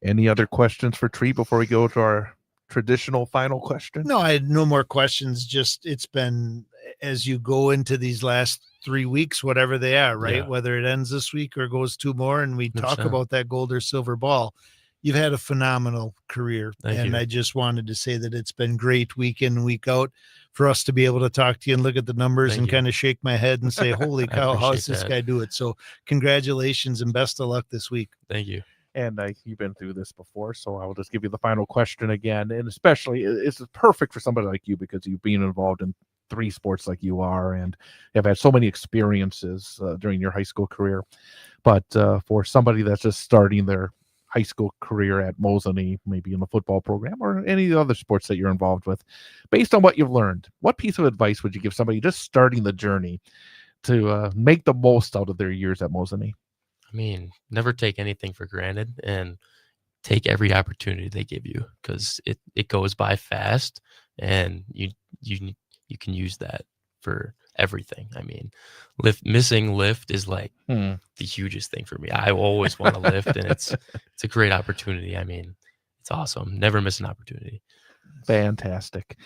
Speaker 1: Any other questions for Tree before we go to our traditional final question?
Speaker 2: No, I had no more questions. Just it's been as you go into these last 3 weeks, whatever they are, right?
Speaker 4: Yeah.
Speaker 2: Whether it ends this week or goes 2 more, and we talk
Speaker 4: 100%.
Speaker 2: about that gold or silver ball. You've had a phenomenal career.
Speaker 4: Thank
Speaker 2: and
Speaker 4: you.
Speaker 2: I just wanted to say that it's been great week in, week out for us to be able to talk to you and look at the numbers
Speaker 4: Thank
Speaker 2: and
Speaker 4: you.
Speaker 2: kind of shake my head and say, holy
Speaker 4: I
Speaker 2: cow, how's
Speaker 4: appreciate
Speaker 2: this
Speaker 4: that.
Speaker 2: guy do it? So congratulations and best of luck this week.
Speaker 4: Thank you.
Speaker 1: And you've been through this before, so I will just give you the final question again. And especially, it's perfect for somebody like you because you've been involved in 3 sports like you are and have had so many experiences during your high school career. But for somebody that's just starting their high school career at Mosinee, maybe in the football program or any other sports that you're involved with, based on what you've learned, what piece of advice would you give somebody just starting the journey to make the most out of their years at Mosinee?
Speaker 4: I mean, never take anything for granted and take every opportunity they give you because it goes by fast and you can use that for everything. I mean, missing lift is like the hugest thing for me. I always want to lift and it's a great opportunity. I mean, it's awesome. Never miss an opportunity.
Speaker 1: Fantastic.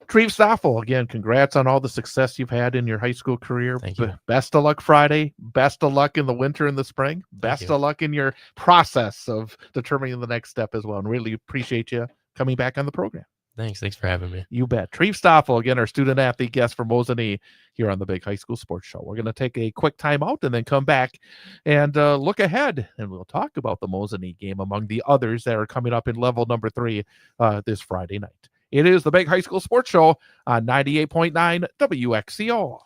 Speaker 1: Treve Stoffel, again, congrats on all the success you've had in your high school career.
Speaker 4: Thank you.
Speaker 1: Best of luck Friday. Best of luck in the winter and the spring. Best
Speaker 4: you.
Speaker 1: of luck in your process of determining the next step as well. And really appreciate you coming back on the program.
Speaker 4: Thanks for having me.
Speaker 1: You bet. Treve Stoffel, again, our student athlete guest from Mosinee here on the Big High School Sports Show. We're going to take a quick time out and then come back and look ahead, and we'll talk about the Mosinee game among the others that are coming up in level number 3 this Friday night. It is the Big High School Sports Show on 98.9 WXCO.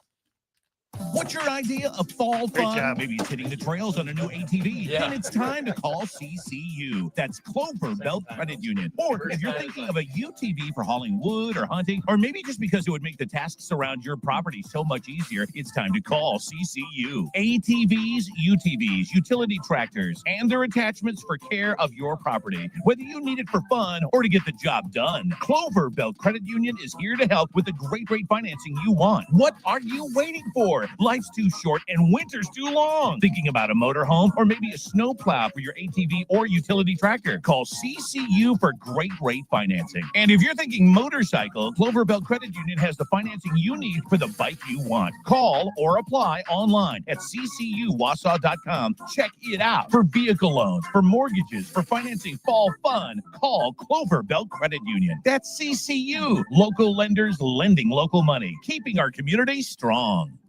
Speaker 5: What's your idea of fall
Speaker 2: Great
Speaker 5: fun?
Speaker 2: job.
Speaker 5: Maybe it's hitting the trails on a new ATV.
Speaker 4: Yeah.
Speaker 5: Then it's time to call CCU. That's Clover Belt Credit Union. Or if you're thinking of a UTV for hauling wood or hunting, or maybe just because it would make the tasks around your property so much easier, it's time to call CCU. ATVs, UTVs, utility tractors, and their attachments for care of your property. Whether you need it for fun or to get the job done, Clover Belt Credit Union is here to help with the great rate financing you want. What are you waiting for? Life's too short and winter's too long. Thinking about a motorhome or maybe a snowplow for your ATV or utility tractor? Call CCU for great rate financing. And if you're thinking motorcycle, Clover Belt Credit Union has the financing you need for the bike you want. Call or apply online at ccuwausau.com. Check it out. For vehicle loans, for mortgages, for financing fall fun, call Clover Belt Credit Union. That's CCU. Local lenders lending local money, keeping our community strong.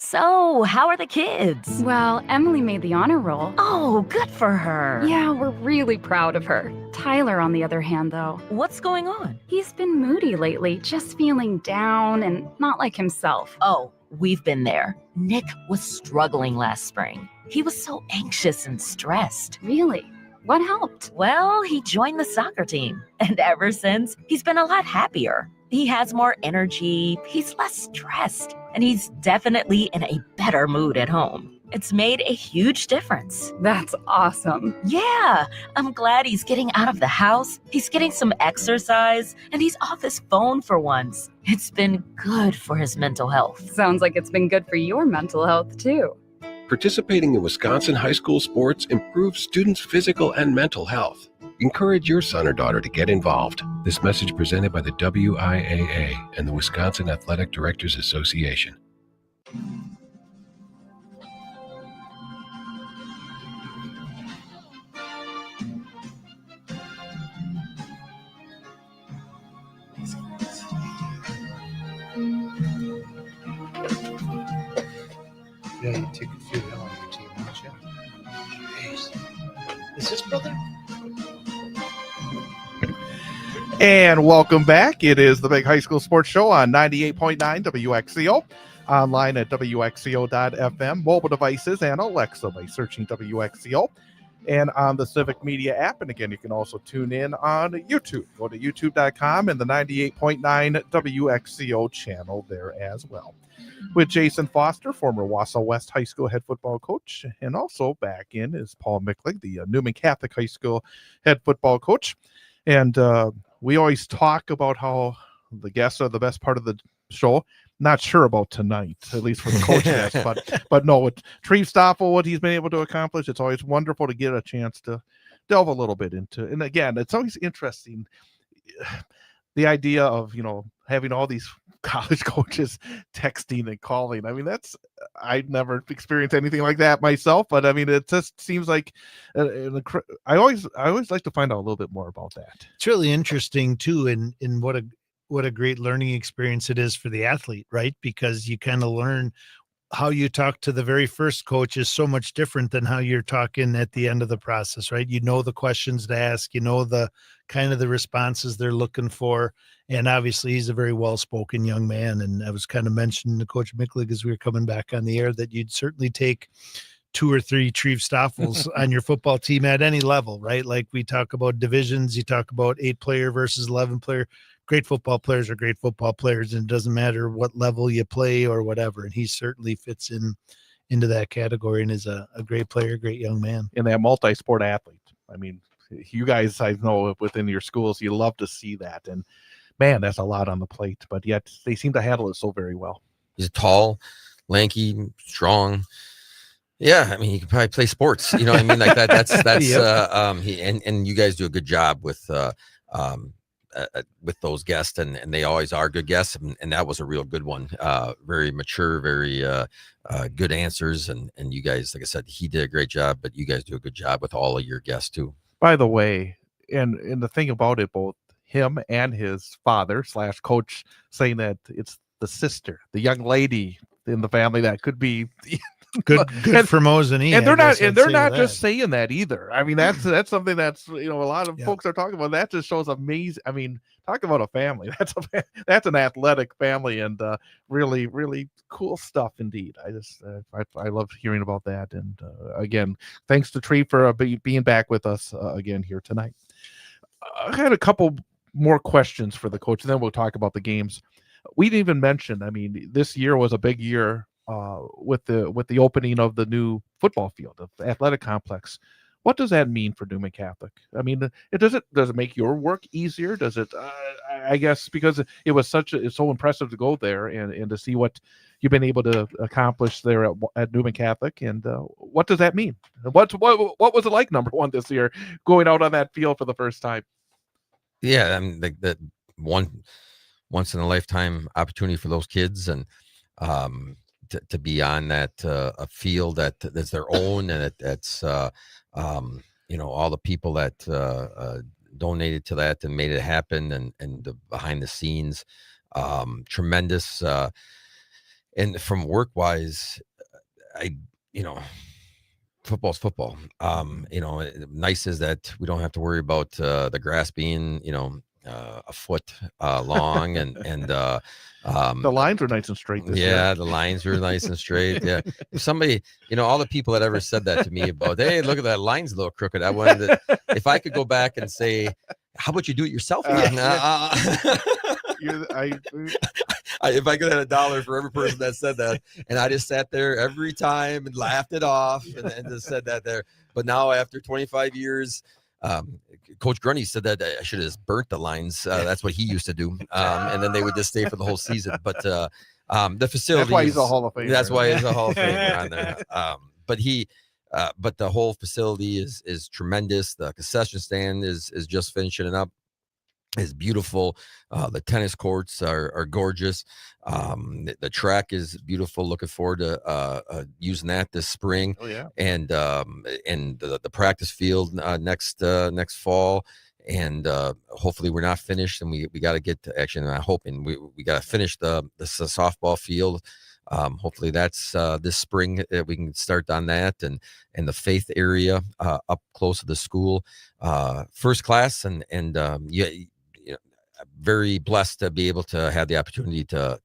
Speaker 6: So, how are the kids?
Speaker 7: Well, Emily made the honor roll.
Speaker 6: Oh, good for her.
Speaker 7: Yeah, we're really proud of her. Tyler, on the other hand, though,
Speaker 6: What's going on?
Speaker 7: he's been moody lately, just feeling down and not like himself.
Speaker 6: Oh, we've been there. Nick was struggling last spring. He was so anxious and stressed.
Speaker 7: Really? What helped?
Speaker 6: Well, he joined the soccer team, and ever since, he's been a lot happier. He has more energy, he's less stressed, and he's definitely in a better mood at home. It's made a huge difference.
Speaker 7: That's awesome.
Speaker 6: Yeah, I'm glad he's getting out of the house, he's getting some exercise, and he's off his phone for once. It's been good for his mental health.
Speaker 7: Sounds like it's been good for your mental health, too.
Speaker 8: Participating in Wisconsin high school sports improves students' physical and mental health. Encourage your son or daughter to get involved. This message presented by the WIAA and the Wisconsin Athletic Directors Association.
Speaker 2: Yeah, you take a few of them on your team, don't you? Jeez. Is this brother?
Speaker 1: And welcome back. It is the Big High School Sports Show on 98.9 WXCO. Online at WXCO.FM, mobile devices, and Alexa by searching WXCO. And on the Civic Media app. And again, you can also tune in on YouTube. Go to youtube.com and the 98.9 WXCO channel there as well. With Jason Foster, former Wausau West High School head football coach. And also back in is Paul Micklig, the Newman Catholic High School head football coach. And we always talk about how the guests are the best part of the show. Not sure about tonight, at least for the coach desk, but no, with Treve Stoffel, what he's been able to accomplish, it's always wonderful to get a chance to delve a little bit into. And again, it's always interesting, the idea of, having all these college coaches texting and calling. I mean, I've never experienced anything like that myself, but I mean, it just seems like I always like to find out a little bit more about that.
Speaker 2: It's really interesting too, in what a great learning experience it is for the athlete, right? Because you kind of learn how you talk to the very first coach is so much different than how you're talking at the end of the process, right? The questions to ask, the kind of the responses they're looking for. And obviously he's a very well-spoken young man. And I was kind of mentioning to Coach Micklig as we were coming back on the air that you'd certainly take 2 or 3 Treve Stoffels on your football team at any level, right? Like we talk about divisions, you talk about 8-player versus 11-player. Great football players are great football players, and it doesn't matter what level you play or whatever. And he certainly fits into that category and is a great player, great young man.
Speaker 1: And that multi-sport athlete. I mean, you guys, I know within your schools, you love to see that. And man, that's a lot on the plate, but yet they seem to handle it so very well.
Speaker 3: He's tall, lanky, strong. Yeah, I mean, he could probably play sports. You know what I mean? Like that. That's yep. And you guys do a good job with those guests, and they always are good guests, and that was a real good one. Very mature, very good answers, and you guys, like I said, he did a great job, but you guys do a good job with all of your guests too.
Speaker 1: By the way, and the thing about it, both him and his father / coach saying that it's the sister, the young lady in the family that could be
Speaker 2: good for Mosinee.
Speaker 1: And they're not just saying that either. I mean, that's something that's, a lot of folks are talking about. That just shows amazing. I mean, talk about a family. That's an athletic family, and really, really cool stuff indeed. I love hearing about that. And again, thanks to Treve for being back with us again here tonight. I had a couple more questions for the coach, and then we'll talk about the games. We didn't even mention, I mean, this year was a big year with the opening of the new football field, of the athletic complex. What does that mean for Newman Catholic? I mean, does it make your work easier? Does it? I guess because it was it's so impressive to go there and to see what you've been able to accomplish there at Newman Catholic. And what does that mean? What was it like, number one, this year, going out on that field for the first time?
Speaker 3: Yeah, I mean, that once in a lifetime opportunity for those kids, and to be on that a field that's their own, and that's all the people that donated to that and made it happen, and the behind the scenes, tremendous. And from work wise, football's football. Nice is that we don't have to worry about the grass being a foot long, and the
Speaker 1: lines are nice and straight this
Speaker 3: year.
Speaker 1: The
Speaker 3: lines are nice and straight. Yeah. If somebody, all the people that ever said that to me about, hey, look at that, line's a little crooked, I wanted if I could go back and say, how about you do it yourself again? If I could have $1 for every person that said that, and I just sat there every time and laughed it off and just said that there. But now after 25 years, Coach Grundy said that I should have just burnt the lines. That's what he used to do. And then they would just stay for the whole season. But the facility,
Speaker 1: that's why he's a Hall of Famer.
Speaker 3: That's why he's a Hall of Famer on there. But the whole facility is tremendous. The concession stand is just finishing up. Is beautiful. The tennis courts are gorgeous. The track is beautiful. Looking forward to using that this spring.
Speaker 1: Oh yeah.
Speaker 3: And the practice field next fall. And hopefully we're not finished, and we got to get to action. And I'm hoping we got to finish the softball field. Hopefully that's this spring we can start on that, and the Faith area up close to the school, first class, and very blessed to be able to have the opportunity to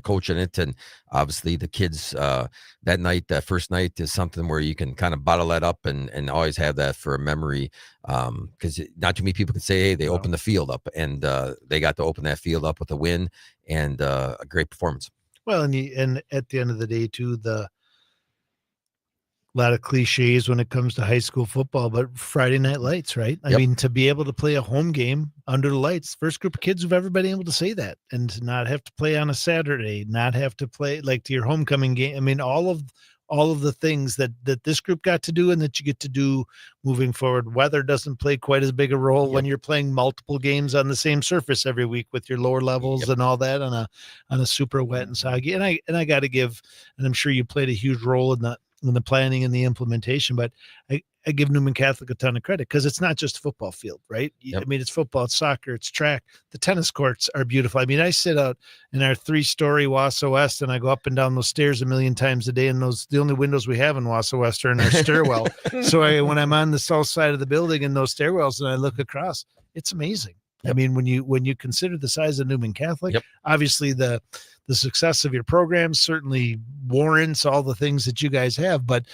Speaker 3: coach in it. And obviously the kids that first night is something where you can kind of bottle that up and always have that for a memory, because not too many people can say, hey, they opened the field up, and they got to open that field up with a win and a great performance.
Speaker 2: Well, and at the end of the day too, a lot of cliches when it comes to high school football, but Friday night lights, right? I
Speaker 3: Yep.
Speaker 2: mean, to be able to play a home game under the lights, first group of kids who've ever been able to say that, and to not have to play on a Saturday, not have to play like to your homecoming game. I mean, all of the things that this group got to do and that you get to do moving forward. Weather doesn't play quite as big a role when you're playing multiple games on the same surface every week with your lower levels and all that on a super wet and soggy. And I got to give, and I'm sure you played a huge role in the planning and the implementation, but I give Newman Catholic a ton of credit because it's not just a football field, right?
Speaker 3: Yep.
Speaker 2: I mean, it's football, it's soccer, it's track. The tennis courts are beautiful. I mean, I sit out in our 3-story Wausau West and I go up and down those stairs a million times a day. And the only windows we have in Wausau West are in our stairwell. So when I'm on the south side of the building in those stairwells and I look across, it's amazing.
Speaker 3: Yep.
Speaker 2: I mean, when you consider the size of Newman Catholic,
Speaker 3: Yep.
Speaker 2: obviously the success of your program certainly warrants all the things that you guys have, but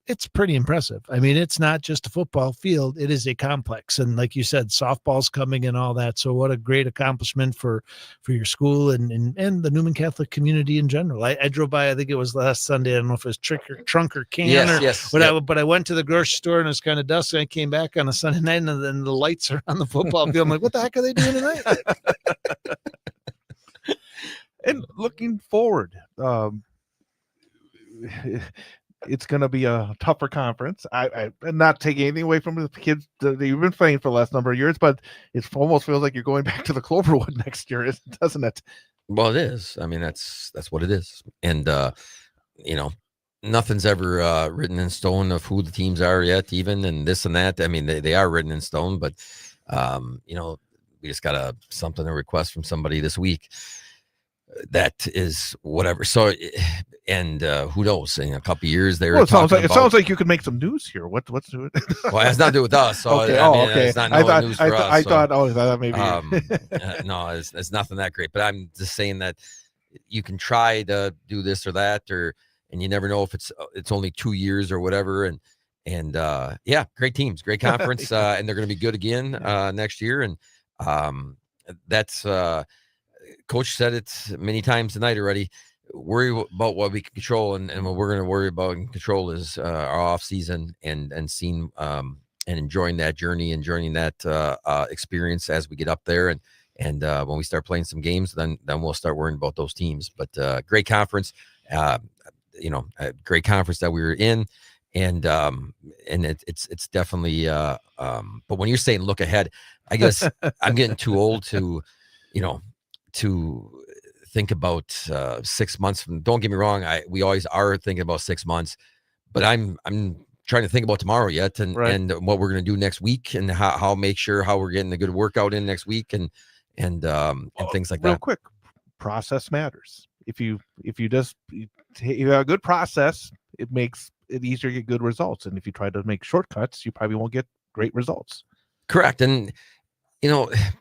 Speaker 2: it's pretty impressive. I mean, it's not just a football field, it is a complex. And like you said, softball's coming and all that. So what a great accomplishment for your school and the Newman Catholic community in general. I drove by, I think it was last Sunday. I don't know if it was trunk or can
Speaker 3: Yes.
Speaker 2: but I went to the grocery store and it was kind of dusty. I came back on a Sunday night and then the lights are on the football field. I'm like, what the heck are they doing tonight?
Speaker 1: And looking forward, it's going to be a tougher conference. I'm not taking anything away from the kids that you've been playing for the last number of years, but it almost feels like you're going back to the Cloverwood next year, doesn't it?
Speaker 3: Well, it is. I mean, that's what it is. And, nothing's ever written in stone of who the teams are yet, even, and this and that. I mean, they are written in stone, but, we just got something, a request from somebody this week. That is whatever. So, and who knows? In a couple of years, they were.
Speaker 1: Well, it sounds
Speaker 3: talking
Speaker 1: like you could make some news here. What's doing?
Speaker 3: Well, it has nothing to do with us. So
Speaker 1: Okay.
Speaker 3: okay. It's not news for us.
Speaker 1: I thought maybe.
Speaker 3: No, it's nothing that great. But I'm just saying that you can try to do this or that, and you never know if it's only 2 years or whatever. And yeah, great teams, great conference, and they're going to be good again next year. And that's. Coach said it many times tonight already. Worry about what we can control, and what we're going to worry about and control is our off season and seeing and enjoying that journey, enjoying that experience as we get up there, and when we start playing some games, then we'll start worrying about those teams. But great conference, a great conference that we were in, and it's definitely. But when you're saying look ahead, I guess I'm getting too old to, to think about 6 months from. Don't get me wrong, we always are thinking about 6 months, but I'm trying to think about tomorrow yet, and what we're going to do next week, and how make sure how we're getting a good workout in next week, and things like that.
Speaker 1: Real quick, process matters. If you have a good process, it makes it easier to get good results. And if you try to make shortcuts, you probably won't get great results. Correct.
Speaker 3: And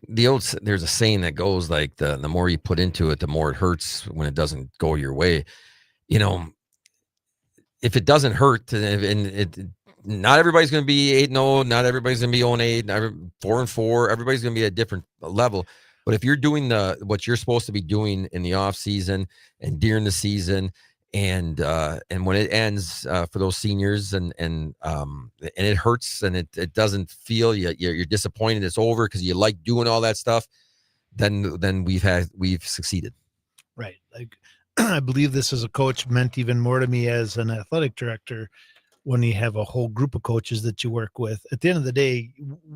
Speaker 3: there's a saying that goes like the more you put into it, the more it hurts when it doesn't go your way. If it doesn't hurt, and not everybody's going to be 8-0, not everybody's going to be 0-8, 4-4. Everybody's going to be at a different level. But if you're doing what you're supposed to be doing in the off season and during the season, and when it ends for those seniors, and it hurts, and it doesn't feel you're disappointed it's over because you like doing all that stuff, then we've succeeded.
Speaker 2: Right. Like I believe this as a coach meant even more to me as an athletic director. When you have a whole group of coaches that you work with, at the end of the day,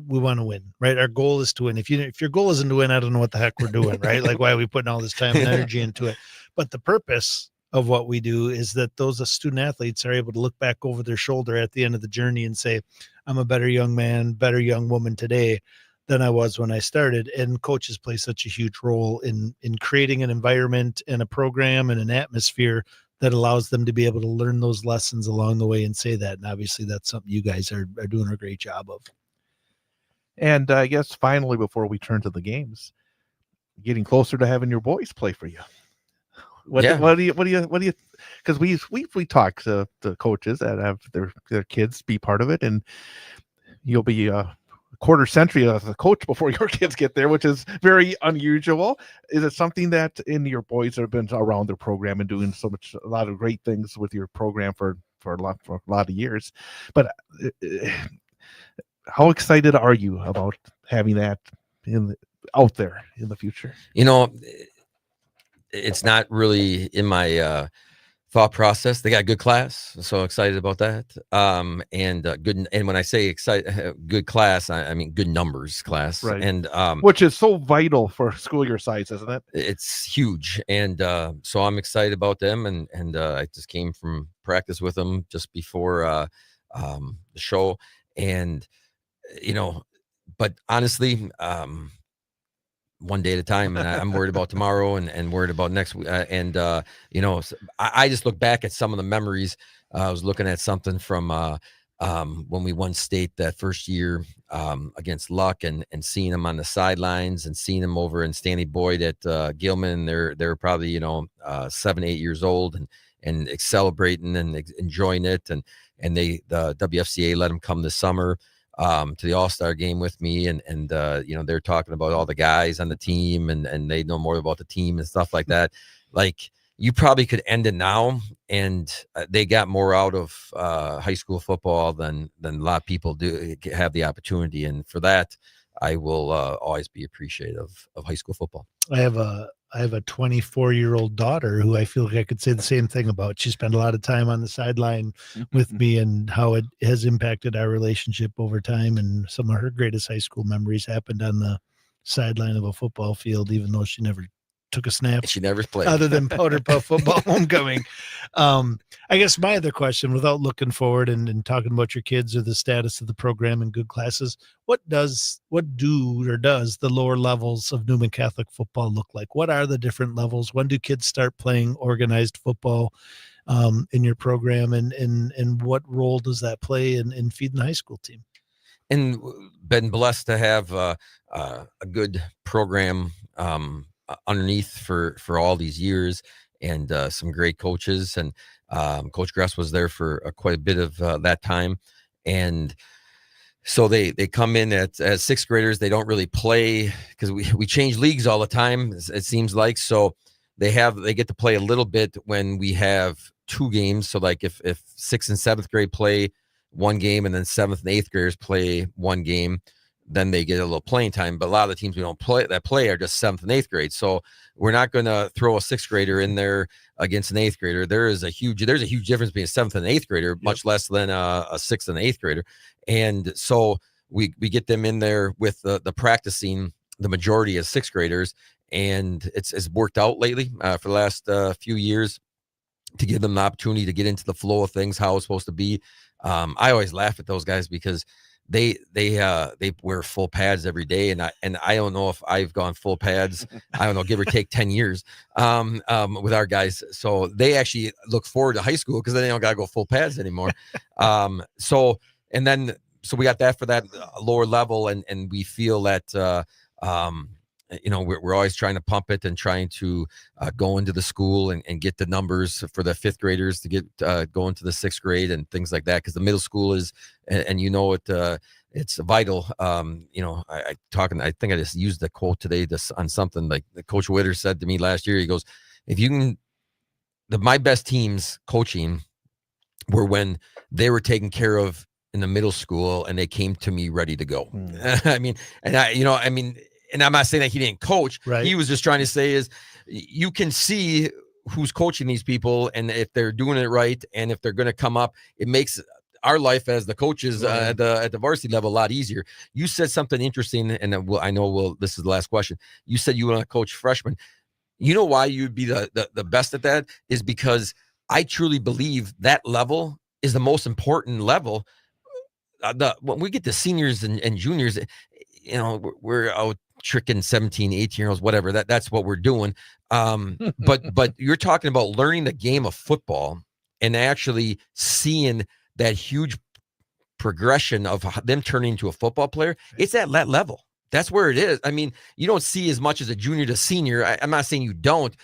Speaker 2: we want to win, right? Our goal is to win. If your goal isn't to win, I don't know what the heck we're doing, right? Like, why are we putting all this time and energy into it? But the purpose of what we do is that those student athletes are able to look back over their shoulder at the end of the journey and say, I'm a better young man, better young woman today than I was when I started. And coaches play such a huge role in creating an environment and a program and an atmosphere that allows them to be able to learn those lessons along the way and say that. And obviously that's something you guys are doing a great job of.
Speaker 1: And I guess finally, before we turn to the games, getting closer to having your boys play for you. What do you, because we talk to the coaches that have their kids be part of it, and you'll be a quarter century as a coach before your kids get there, which is very unusual. Is it something that your boys have been around their program and doing a lot of great things with your program for for a lot of years. But how excited are you about having that out there in the future?
Speaker 3: It's not really in my thought process. They got a good class, so excited about that. And good. And when I say good class, I mean good numbers class.
Speaker 1: Right.
Speaker 3: And
Speaker 1: which is so vital for school your size, isn't it?
Speaker 3: It's huge. And so I'm excited about them. And I just came from practice with them just before the show. And but honestly, one day at a time, and I'm worried about tomorrow and worried about next week. So I just look back at some of the memories. I was looking at something from when we won state that first year against Luck, and seeing them on the sidelines and seeing them over in Stanley Boyd at Gilman. They're probably 7, 8 years old and celebrating and enjoying it. And the WFCA let them come this summer to the All-Star game with me, and they're talking about all the guys on the team, and they know more about the team and stuff like that. Like, you probably could end it now, and they got more out of high school football than a lot of people do have the opportunity. And for that, I will always be appreciative of high school football.
Speaker 2: I have a 24-year-old daughter who I feel like I could say the same thing about. She spent a lot of time on the sideline with me, and how it has impacted our relationship over time. And some of her greatest high school memories happened on the sideline of a football field, even though she never took a snap.
Speaker 3: She never played
Speaker 2: other than Powder Puff football homecoming. I guess my other question, without looking forward and talking about your kids or the status of the program and good classes, what does the lower levels of Newman Catholic football look like? What are the different levels? When do kids start playing organized football in your program, and what role does that play in feeding the high school team?
Speaker 3: And been blessed to have a good program underneath for all these years, and some great coaches. And Coach Gress was there for quite a bit of that time. And so they come in as sixth graders. They don't really play because we change leagues all the time, it seems like. So they get to play a little bit when we have 2 games. So like if 6th and 7th grade play one game, and then 7th and 8th graders play one game, then they get a little playing time. But a lot of the teams we don't play are just 7th and 8th grade. So we're not going to throw a 6th grader in there against an 8th grader. There's a huge difference between a 7th and 8th grader, much less than a 6th and 8th grader. And so we get them in there with the practicing the majority as 6th graders. And it's worked out lately for the last few years to give them the opportunity to get into the flow of things, how it's supposed to be. I always laugh at those guys because they wear full pads every day, and I don't know if I've gone full pads. I don't know, give or take 10 years with our guys. So they actually look forward to high school because then they don't got to go full pads anymore. So we got that for that lower level, and we feel that we're always trying to pump it and trying to go into the school and get the numbers for the 5th graders to get go into the 6th grade and things like that, because the middle school is and it's vital. I think I just used the quote today on something like Coach Witter said to me last year. He goes, if you can, my best teams coaching were when they were taken care of in the middle school and they came to me ready to go. And I'm not saying that he didn't coach.
Speaker 2: Right.
Speaker 3: He was just trying to say is you can see who's coaching these people, and if they're doing it right, and if they're going to come up, it makes our life as the coaches at the varsity level a lot easier. You said something interesting, and this is the last question. You said you want to coach freshmen. You know why you'd be the best at that is because I truly believe that level is the most important level. When we get to seniors and juniors, we're out tricking 17, 18-year-olds, whatever. That's what we're doing. But you're talking about learning the game of football and actually seeing that huge progression of them turning into a football player. It's at that level. That's where it is. I mean, you don't see as much as a junior to senior. I'm not saying you don't,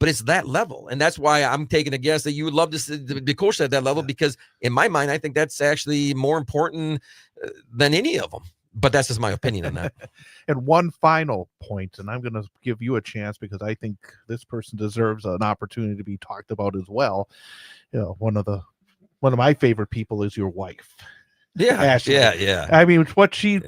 Speaker 3: but it's that level. And that's why I'm taking a guess that you would love to be coached at that level, because in my mind, I think that's actually more important than any of them. But that's just my opinion on that.
Speaker 1: And one final point, and I'm going to give you a chance because I think this person deserves an opportunity to be talked about as well. One of the one of my favorite people is your wife.
Speaker 3: Yeah,
Speaker 1: Ashley.
Speaker 3: yeah.
Speaker 1: I mean, what she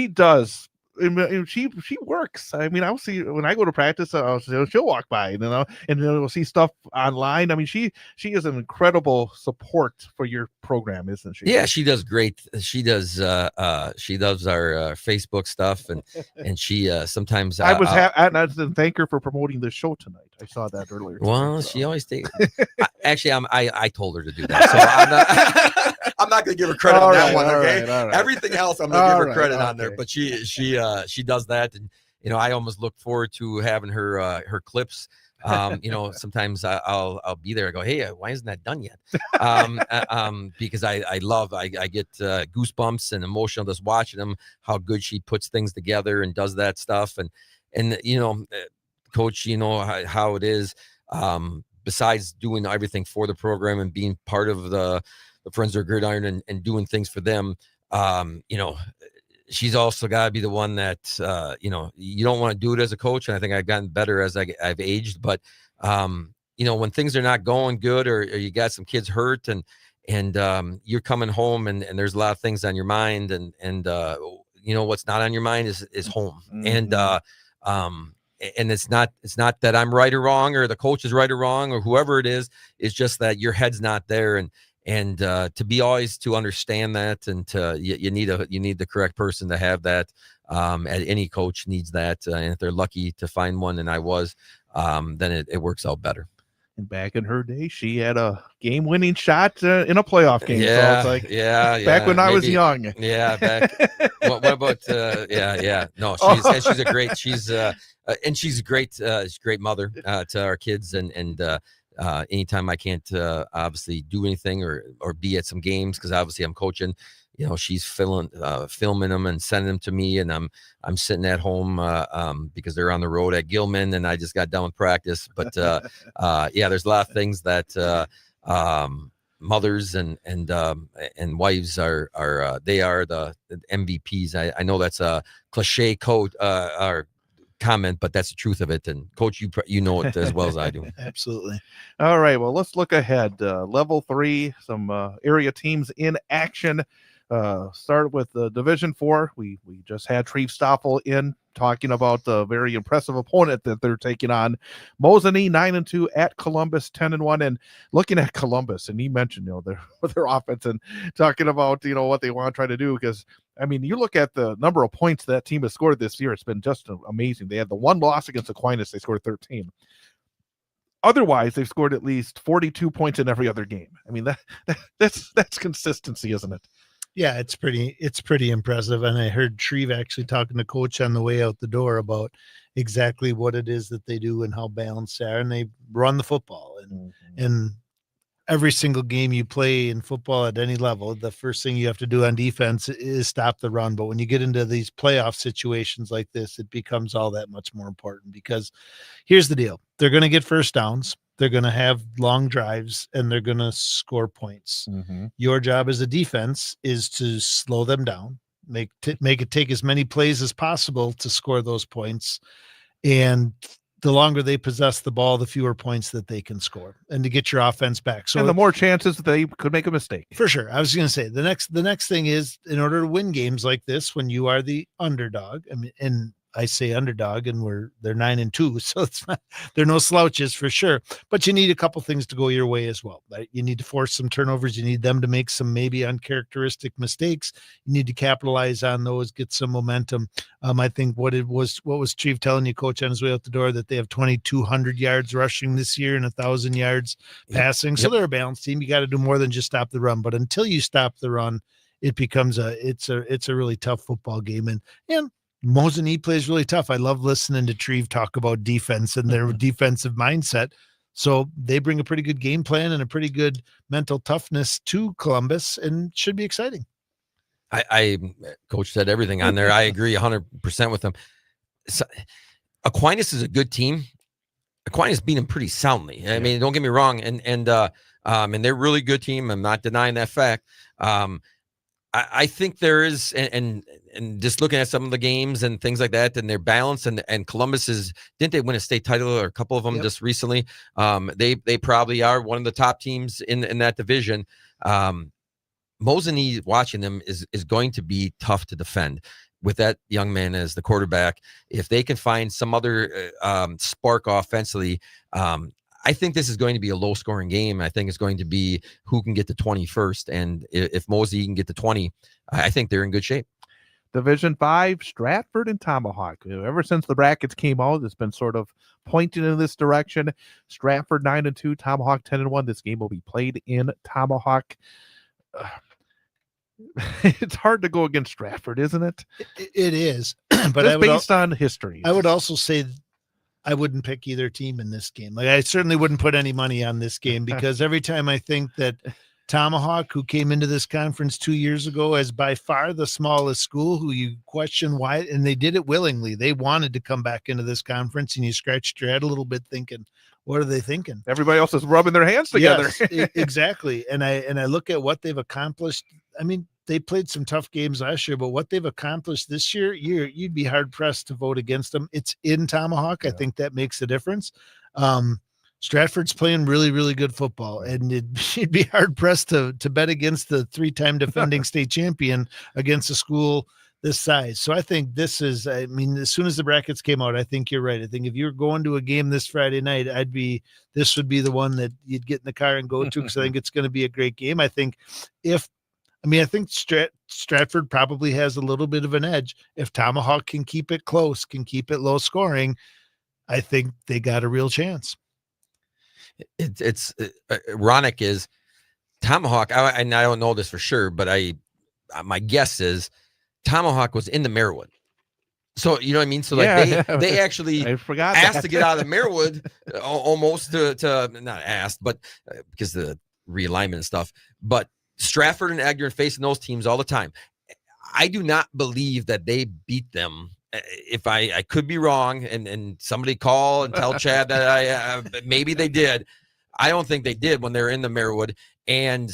Speaker 1: does. I mean, she works. I mean, I'll see when I go to practice. She'll walk by, and we'll see stuff online. I mean, she is an incredible support for your program, isn't she?
Speaker 3: Yeah, she does great. She does our Facebook stuff, and she sometimes
Speaker 1: I was and I didn't thank her for promoting the show tonight. I saw that earlier.
Speaker 3: Well,
Speaker 1: tonight,
Speaker 3: she always takes. Actually, I told her to do that, so I'm not going to give her credit on that one. Okay,
Speaker 1: all right.
Speaker 3: Everything else I'm going to give her credit on
Speaker 1: okay.
Speaker 3: there, but she does that, and I almost look forward to having her clips. Sometimes I'll be there. I go, hey, why isn't that done yet? Because I get goosebumps and emotional just watching them. How good she puts things together and does that stuff, and Coach, how it is. Besides doing everything for the program and being part of the Friends of Gridiron and doing things for them, she's also got to be the one that, you don't want to do it as a coach. And I think I've gotten better as I've aged. But, when things are not going good or you got some kids hurt and you're coming home and there's a lot of things on your mind and what's not on your mind is home.
Speaker 1: Mm-hmm.
Speaker 3: And it's not that I'm right or wrong or the coach is right or wrong or whoever it is. It's just that your head's not there. And to be always to understand that and you need the correct person to have that. Any coach needs that. And if they're lucky to find one, and I was, then it works out better.
Speaker 1: And back in her day, she had a game-winning shot in a playoff game.
Speaker 3: Yeah,
Speaker 1: so it's like,
Speaker 3: yeah.
Speaker 1: Back when I was young.
Speaker 3: Yeah, back. what about? Yeah. No, she's a great. She's a great mother to our kids, and anytime I can't obviously do anything or be at some games because obviously I'm coaching. She's filming them and sending them to me, and I'm sitting at home because they're on the road at Gilman, and I just got done with practice. But there's a lot of things that mothers and wives are they are the MVPs. I know that's a cliche or comment, but that's the truth of it. And Coach, you know it as well as I do.
Speaker 2: Absolutely.
Speaker 1: All right. Well, let's look ahead. Level 3, some area teams in action. Start with Division 4. We just had Treve Stoffel in talking about the very impressive opponent that they're taking on. Mosinee 9-2 at Columbus 10-1. And looking at Columbus, and he mentioned their offense and talking about what they want to try to do, because I mean, you look at the number of points that team has scored this year, it's been just amazing. They had the one loss against Aquinas, they scored 13. Otherwise, they've scored at least 42 points in every other game. I mean, that's consistency, isn't it?
Speaker 2: Yeah, it's pretty impressive. And I heard Treve actually talking to Coach on the way out the door about exactly what it is that they do and how balanced they are. And they run the football. And every single game you play in football at any level, the first thing you have to do on defense is stop the run. But when you get into these playoff situations like this, it becomes all that much more important, because here's the deal. They're going to get first downs. They're going to have long drives, and they're going to score points.
Speaker 1: Mm-hmm.
Speaker 2: Your job as a defense is to slow them down, make it take as many plays as possible to score those points. And the longer they possess the ball, the fewer points that they can score, and to get your offense back. So,
Speaker 1: and the more chances that they could make a mistake.
Speaker 2: For sure. I was going to say the next thing is, in order to win games like this, when you are the underdog, I mean, and I say underdog, and they're 9-2, so it's not, they're no slouches for sure. But you need a couple things to go your way as well. Right? You need to force some turnovers. You need them to make some maybe uncharacteristic mistakes. You need to capitalize on those, get some momentum. I think what was Treve telling you, Coach, on his way out the door, that they have 2,200 yards rushing this year and 1,000 yards passing. So they're a balanced team. You got to do more than just stop the run. But until you stop the run, it becomes it's a really tough football game. And Mosinee plays really tough. I love listening to Treve talk about defense and their defensive mindset. So they bring a pretty good game plan and a pretty good mental toughness to Columbus, and should be exciting.
Speaker 3: I Coach said everything on there. I agree 100% with him. So, Aquinas is a good team. Aquinas beat them pretty soundly. I mean, don't get me wrong. And they're a really good team. I'm not denying that fact. I think there is, and and just looking at some of the games and things like that, and their balance, and Columbus didn't they win a state title or a couple of them just recently? They probably are one of the top teams in that division. Mosinee, watching them is going to be tough to defend with that young man as the quarterback. If they can find some other spark offensively, I think this is going to be a low-scoring game. I think it's going to be who can get to 20 first. And if Mosinee can get to 20, I think they're in good shape.
Speaker 1: Division 5, Stratford and Tomahawk. Ever since the brackets came out, it's been sort of pointing in this direction. Stratford 9-2, Tomahawk 10-1. This game will be played in Tomahawk. It's hard to go against Stratford, isn't it?
Speaker 2: It is, but
Speaker 1: just based on history.
Speaker 2: I would also say I wouldn't pick either team in this game. Like, I certainly wouldn't put any money on this game, because every time I think that Tomahawk, who came into this conference 2 years ago as by far the smallest school, who you question why, and they did it willingly. They wanted to come back into this conference, and you scratched your head a little bit thinking, what are they thinking?
Speaker 1: Everybody else is rubbing their hands together.
Speaker 2: Yes, exactly. And I look at what they've accomplished. I mean, they played some tough games last year, but what they've accomplished this year, you'd be hard pressed to vote against them. It's in Tomahawk. Yeah. I think that makes a difference. Stratford's playing really, really good football, and you'd be hard pressed to bet against the 3-time defending state champion against a school this size. So I think this is, I mean, as soon as the brackets came out, I think you're right. I think if you're going to a game this Friday night, this would be the one that you'd get in the car and go to, because I think it's going to be a great game. I think Stratford probably has a little bit of an edge. If Tomahawk can keep it close, can keep it low scoring, I think they got a real chance.
Speaker 3: It's ironic is Tomahawk, and I don't know this for sure, but my guess is Tomahawk was in the Marywood. So, you know what I mean? So like they actually asked to get out of the Marywood almost to not asked, but because the realignment and stuff. But Stratford and Egger facing those teams all the time. I do not believe that they beat them. If I could be wrong, and somebody call and tell Chad that maybe they did. I don't think they did when they're in the Marywood. And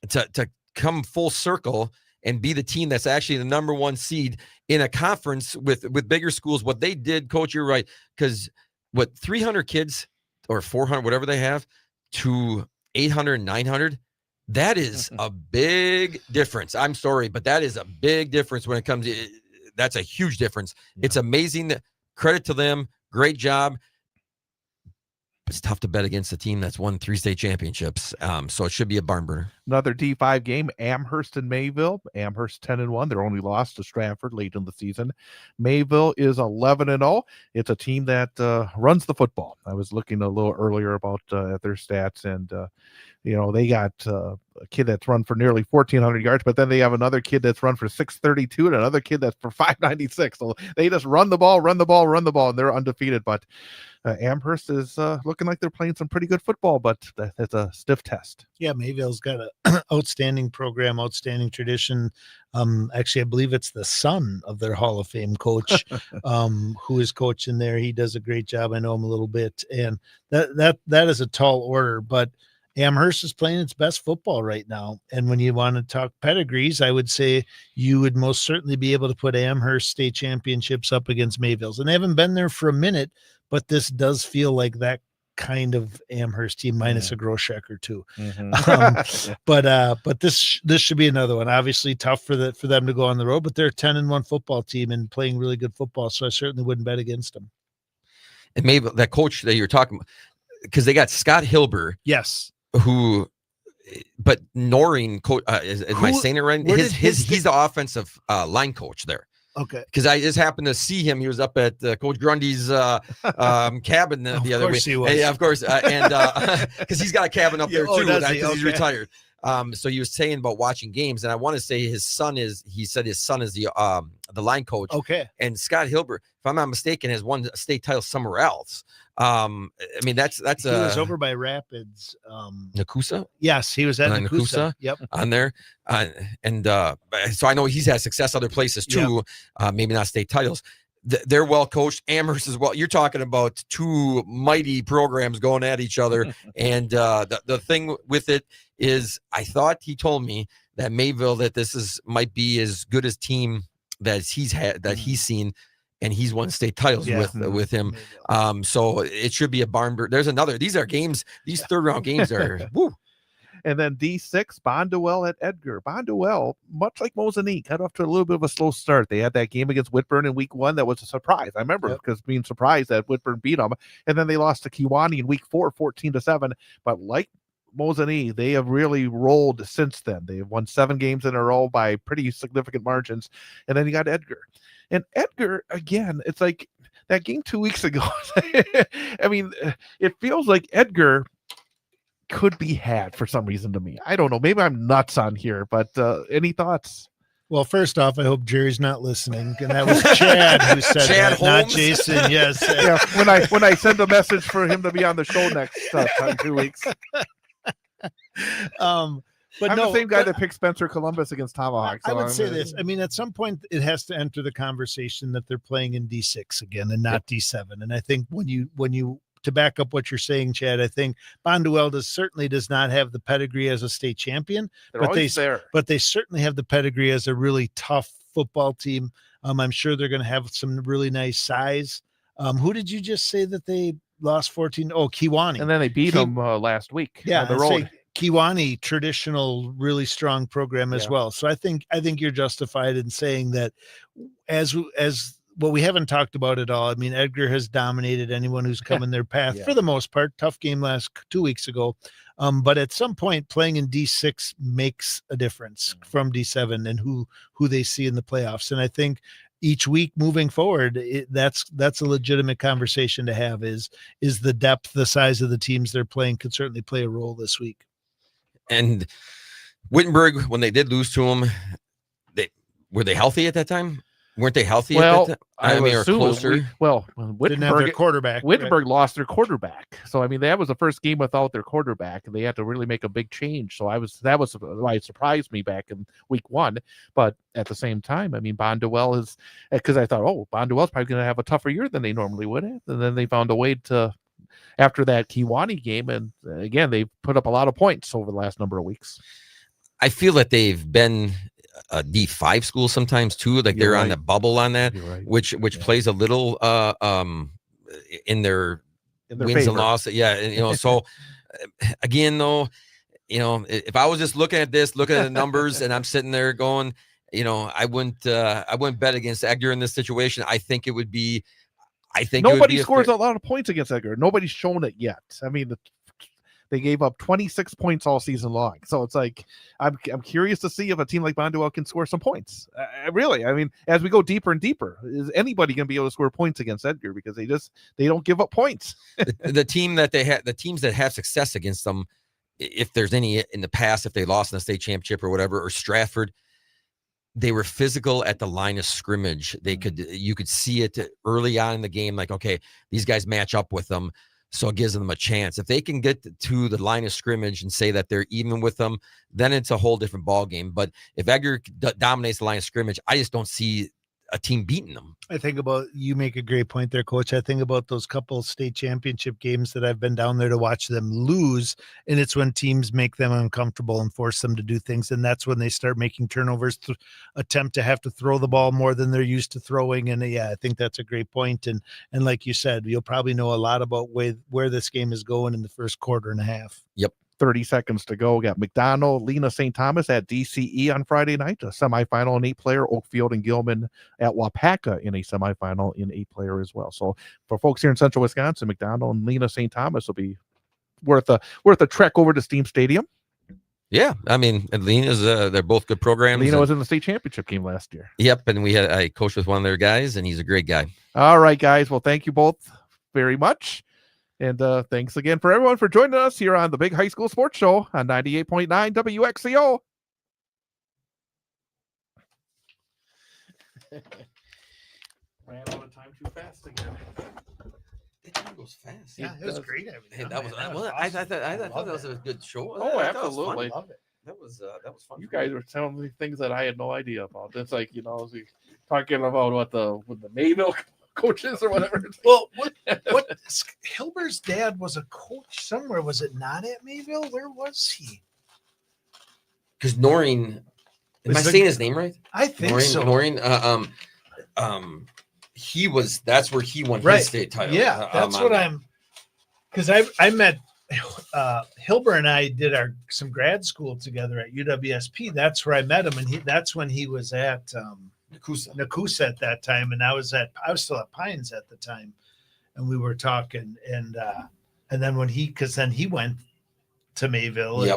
Speaker 3: to come full circle and be the team that's actually the number 1 seed in a conference with bigger schools, what they did, Coach, you're right, because 300 kids or 400, whatever they have, to 800, 900, that is a big difference. I'm sorry, but that is a big difference when it comes to that's a huge difference. Yeah. It's amazing. Credit to them. Great job. It's tough to bet against a team that's won 3 state championships. So it should be a barn burner.
Speaker 1: Another D5 game, Amherst and Mayville. Amherst 10-1. They're only lost to Stratford late in the season. Mayville is 11-0. It's a team that runs the football. I was looking a little earlier about their stats, and they got a kid that's run for nearly 1,400 yards, but then they have another kid that's run for 632 and another kid that's for 596. So they just run the ball, and they're undefeated. But Amherst is looking like they're playing some pretty good football, but that's a stiff test.
Speaker 2: Yeah, Mayville's got an outstanding program, outstanding tradition. Actually, I believe it's the son of their Hall of Fame coach who is coaching there. He does a great job. I know him a little bit, and that is a tall order, but Amherst is playing its best football right now. And when you want to talk pedigrees, I would say you would most certainly be able to put Amherst state championships up against Mayville's. And they haven't been there for a minute, but this does feel like that kind of Amherst team, minus a Groshek or two. Mm-hmm. But this should be another one. Obviously tough for them to go on the road, but they're a 10-1 football team and playing really good football. So I certainly wouldn't bet against them.
Speaker 3: And maybe that coach that you're talking about, because they got Scott Hilber.
Speaker 2: Yes.
Speaker 3: But Noreen, is my saying it right? He's the offensive line coach there.
Speaker 2: Okay.
Speaker 3: Because I just happened to see him. He was up at Coach Grundy's cabin the other week. Yeah, of course. And because he's got a cabin up there too, because he's retired. So he was saying about watching games, and I want to say his son is the line coach.
Speaker 2: Okay.
Speaker 3: And Scott Hilber, if I'm not mistaken, has won a state title somewhere else. I mean, that's he
Speaker 2: was over by Rapids.
Speaker 3: Nakusa?
Speaker 2: Yes, he was at Nakusa. Yep.
Speaker 3: On there. So I know he's had success other places too. Yep. Maybe not state titles. They're well coached. Amherst as well. You're talking about 2 mighty programs going at each other. And the thing with it is, I thought he told me that Mayville, that this might be as good as team that he's had, that he's seen, and he's won state titles with him. So it should be a barn burner. There's another. These are games. These third round games are. Woo.
Speaker 1: And then D6, Bonduel at Edgar. Bonduel, much like Mosinee, got off to a little bit of a slow start. They had that game against Whitburn in week 1 that was a surprise. I remember because being surprised that Whitburn beat them. And then they lost to Kewanee in week 4, 14-7. But like Mosinee, they have really rolled since then. They've won 7 games in a row by pretty significant margins. And then you got Edgar. And Edgar, again, it's like that game 2 weeks ago. I mean, it feels like Edgar could be had for some reason to me. I don't know. Maybe I'm nuts on here, but any thoughts?
Speaker 2: Well, first off, I hope Jerry's not listening. And that was Chad who said
Speaker 3: Chad
Speaker 2: that, not
Speaker 3: Holmes?
Speaker 2: Jason. Yes.
Speaker 1: Yeah, when I send a message for him to be on the show next 2 weeks.
Speaker 2: But
Speaker 1: I'm
Speaker 2: no,
Speaker 1: the same guy that picked Spencer Columbus against Tomahawk.
Speaker 2: I
Speaker 1: so
Speaker 2: would
Speaker 1: I'm
Speaker 2: say this. I mean, at some point, it has to enter the conversation that they're playing in D6 again and not D7. And I think when you to back up what you're saying, Chad, I think Bonduel certainly does not have the pedigree as a state champion, but they certainly have the pedigree as a really tough football team. I'm sure they're going to have some really nice size. Who did you just say that they lost 14? Oh, Kewanee.
Speaker 1: And then they beat them last week.
Speaker 2: Yeah,
Speaker 1: on the road.
Speaker 2: Kewanee, traditional, really strong program as well. So I think you're justified in saying that as what we haven't talked about at all. I mean, Edgar has dominated anyone who's come in their path for the most part. Tough game last 2 weeks ago. But at some point playing in D6 makes a difference from D7 and who they see in the playoffs. And I think each week moving forward, that's a legitimate conversation to have is the depth, the size of the teams they're playing could certainly play a role this week.
Speaker 3: And Wittenberg, when they did lose to him, were they healthy at that time? Weren't they healthy?
Speaker 1: Well,
Speaker 3: at that time? I mean, or closer.
Speaker 2: Didn't have their
Speaker 1: Wittenberg
Speaker 2: quarterback.
Speaker 1: Wittenberg lost their quarterback, so I mean that was the first game without their quarterback, and they had to really make a big change. So that was why it surprised me back in week 1. But at the same time, I mean Bonduel is, because I thought, Bonduel's probably going to have a tougher year than they normally would have, and then they found a way to after that Kewanee game, and again they put up a lot of points over the last number of weeks.
Speaker 3: I feel that they've been a D5 school sometimes too, like they're on the bubble on that, which plays a little in their wins
Speaker 1: favor.
Speaker 3: and losses. Yeah, so again though, if I was just looking at the numbers and I'm sitting there going, I wouldn't bet against Edgar in this situation. I think
Speaker 1: nobody scores a lot of points against Edgar. Nobody's shown it yet. I mean, they gave up 26 points all season long. So it's like, I'm curious to see if a team like Bonduel can score some points. Really, I mean, as we go deeper and deeper, is anybody going to be able to score points against Edgar? Because they don't give up points.
Speaker 3: the teams that have success against them, if there's any in the past, if they lost in the state championship or whatever, or Stratford, they were physical at the line of scrimmage. You could see it early on in the game. Like, okay, these guys match up with them. So it gives them a chance. If they can get to the line of scrimmage and say that they're even with them, then it's a whole different ball game. But if Edgar dominates the line of scrimmage, I just don't see a team beating them.
Speaker 2: You make a great point there, Coach. I think about those couple state championship games that I've been down there to watch them lose. And it's when teams make them uncomfortable and force them to do things. And that's when they start making turnovers, attempt to have to throw the ball more than they're used to throwing. And I think that's a great point. And like you said, you'll probably know a lot about where this game is going in the first quarter and a half.
Speaker 3: Yep.
Speaker 1: 30 seconds to go. We got McDonald, Lena St. Thomas at DCE on Friday night, a semifinal in 8-player. Oakfield and Gilman at Wapaka in a semifinal in 8-player as well. So for folks here in Central Wisconsin, McDonald and Lena St. Thomas will be worth a trek over to Steam Stadium.
Speaker 3: Yeah, I mean, and Lena's they're both good programs.
Speaker 1: Lena was in the state championship game last year.
Speaker 3: Yep, and I coached with one of their guys, and he's a great guy.
Speaker 1: All right, guys. Well, thank you both very much. And thanks again for everyone for joining us here on the Big High School Sports Show on 98.9 WXCO. Ran out of time too fast again.
Speaker 3: The time goes fast.
Speaker 2: Yeah, it was great.
Speaker 3: Hey, I thought that was a good show.
Speaker 1: Oh, absolutely.
Speaker 3: That was fun.
Speaker 1: You guys were telling me things that I had no idea about. It's like, talking about what the Mayville coaches or whatever.
Speaker 2: Well, what Hilber's dad was a coach somewhere. Was it not at Mayville? Where was he?
Speaker 3: Because Noreen Am I
Speaker 2: Was the-
Speaker 3: saying his name right?
Speaker 2: I think
Speaker 3: Maureen,
Speaker 2: so.
Speaker 3: Maureen, that's where he won
Speaker 2: Right.
Speaker 3: his state title.
Speaker 2: Yeah, that's
Speaker 3: on
Speaker 2: what
Speaker 3: that.
Speaker 2: I'm. Because I met Hilber and I did some grad school together at UWSP. That's where I met him, and that's when he was at Nakusa at that time, and I was still at Pines at the time, and we were talking, and then when he went to Mayville.
Speaker 3: Yep.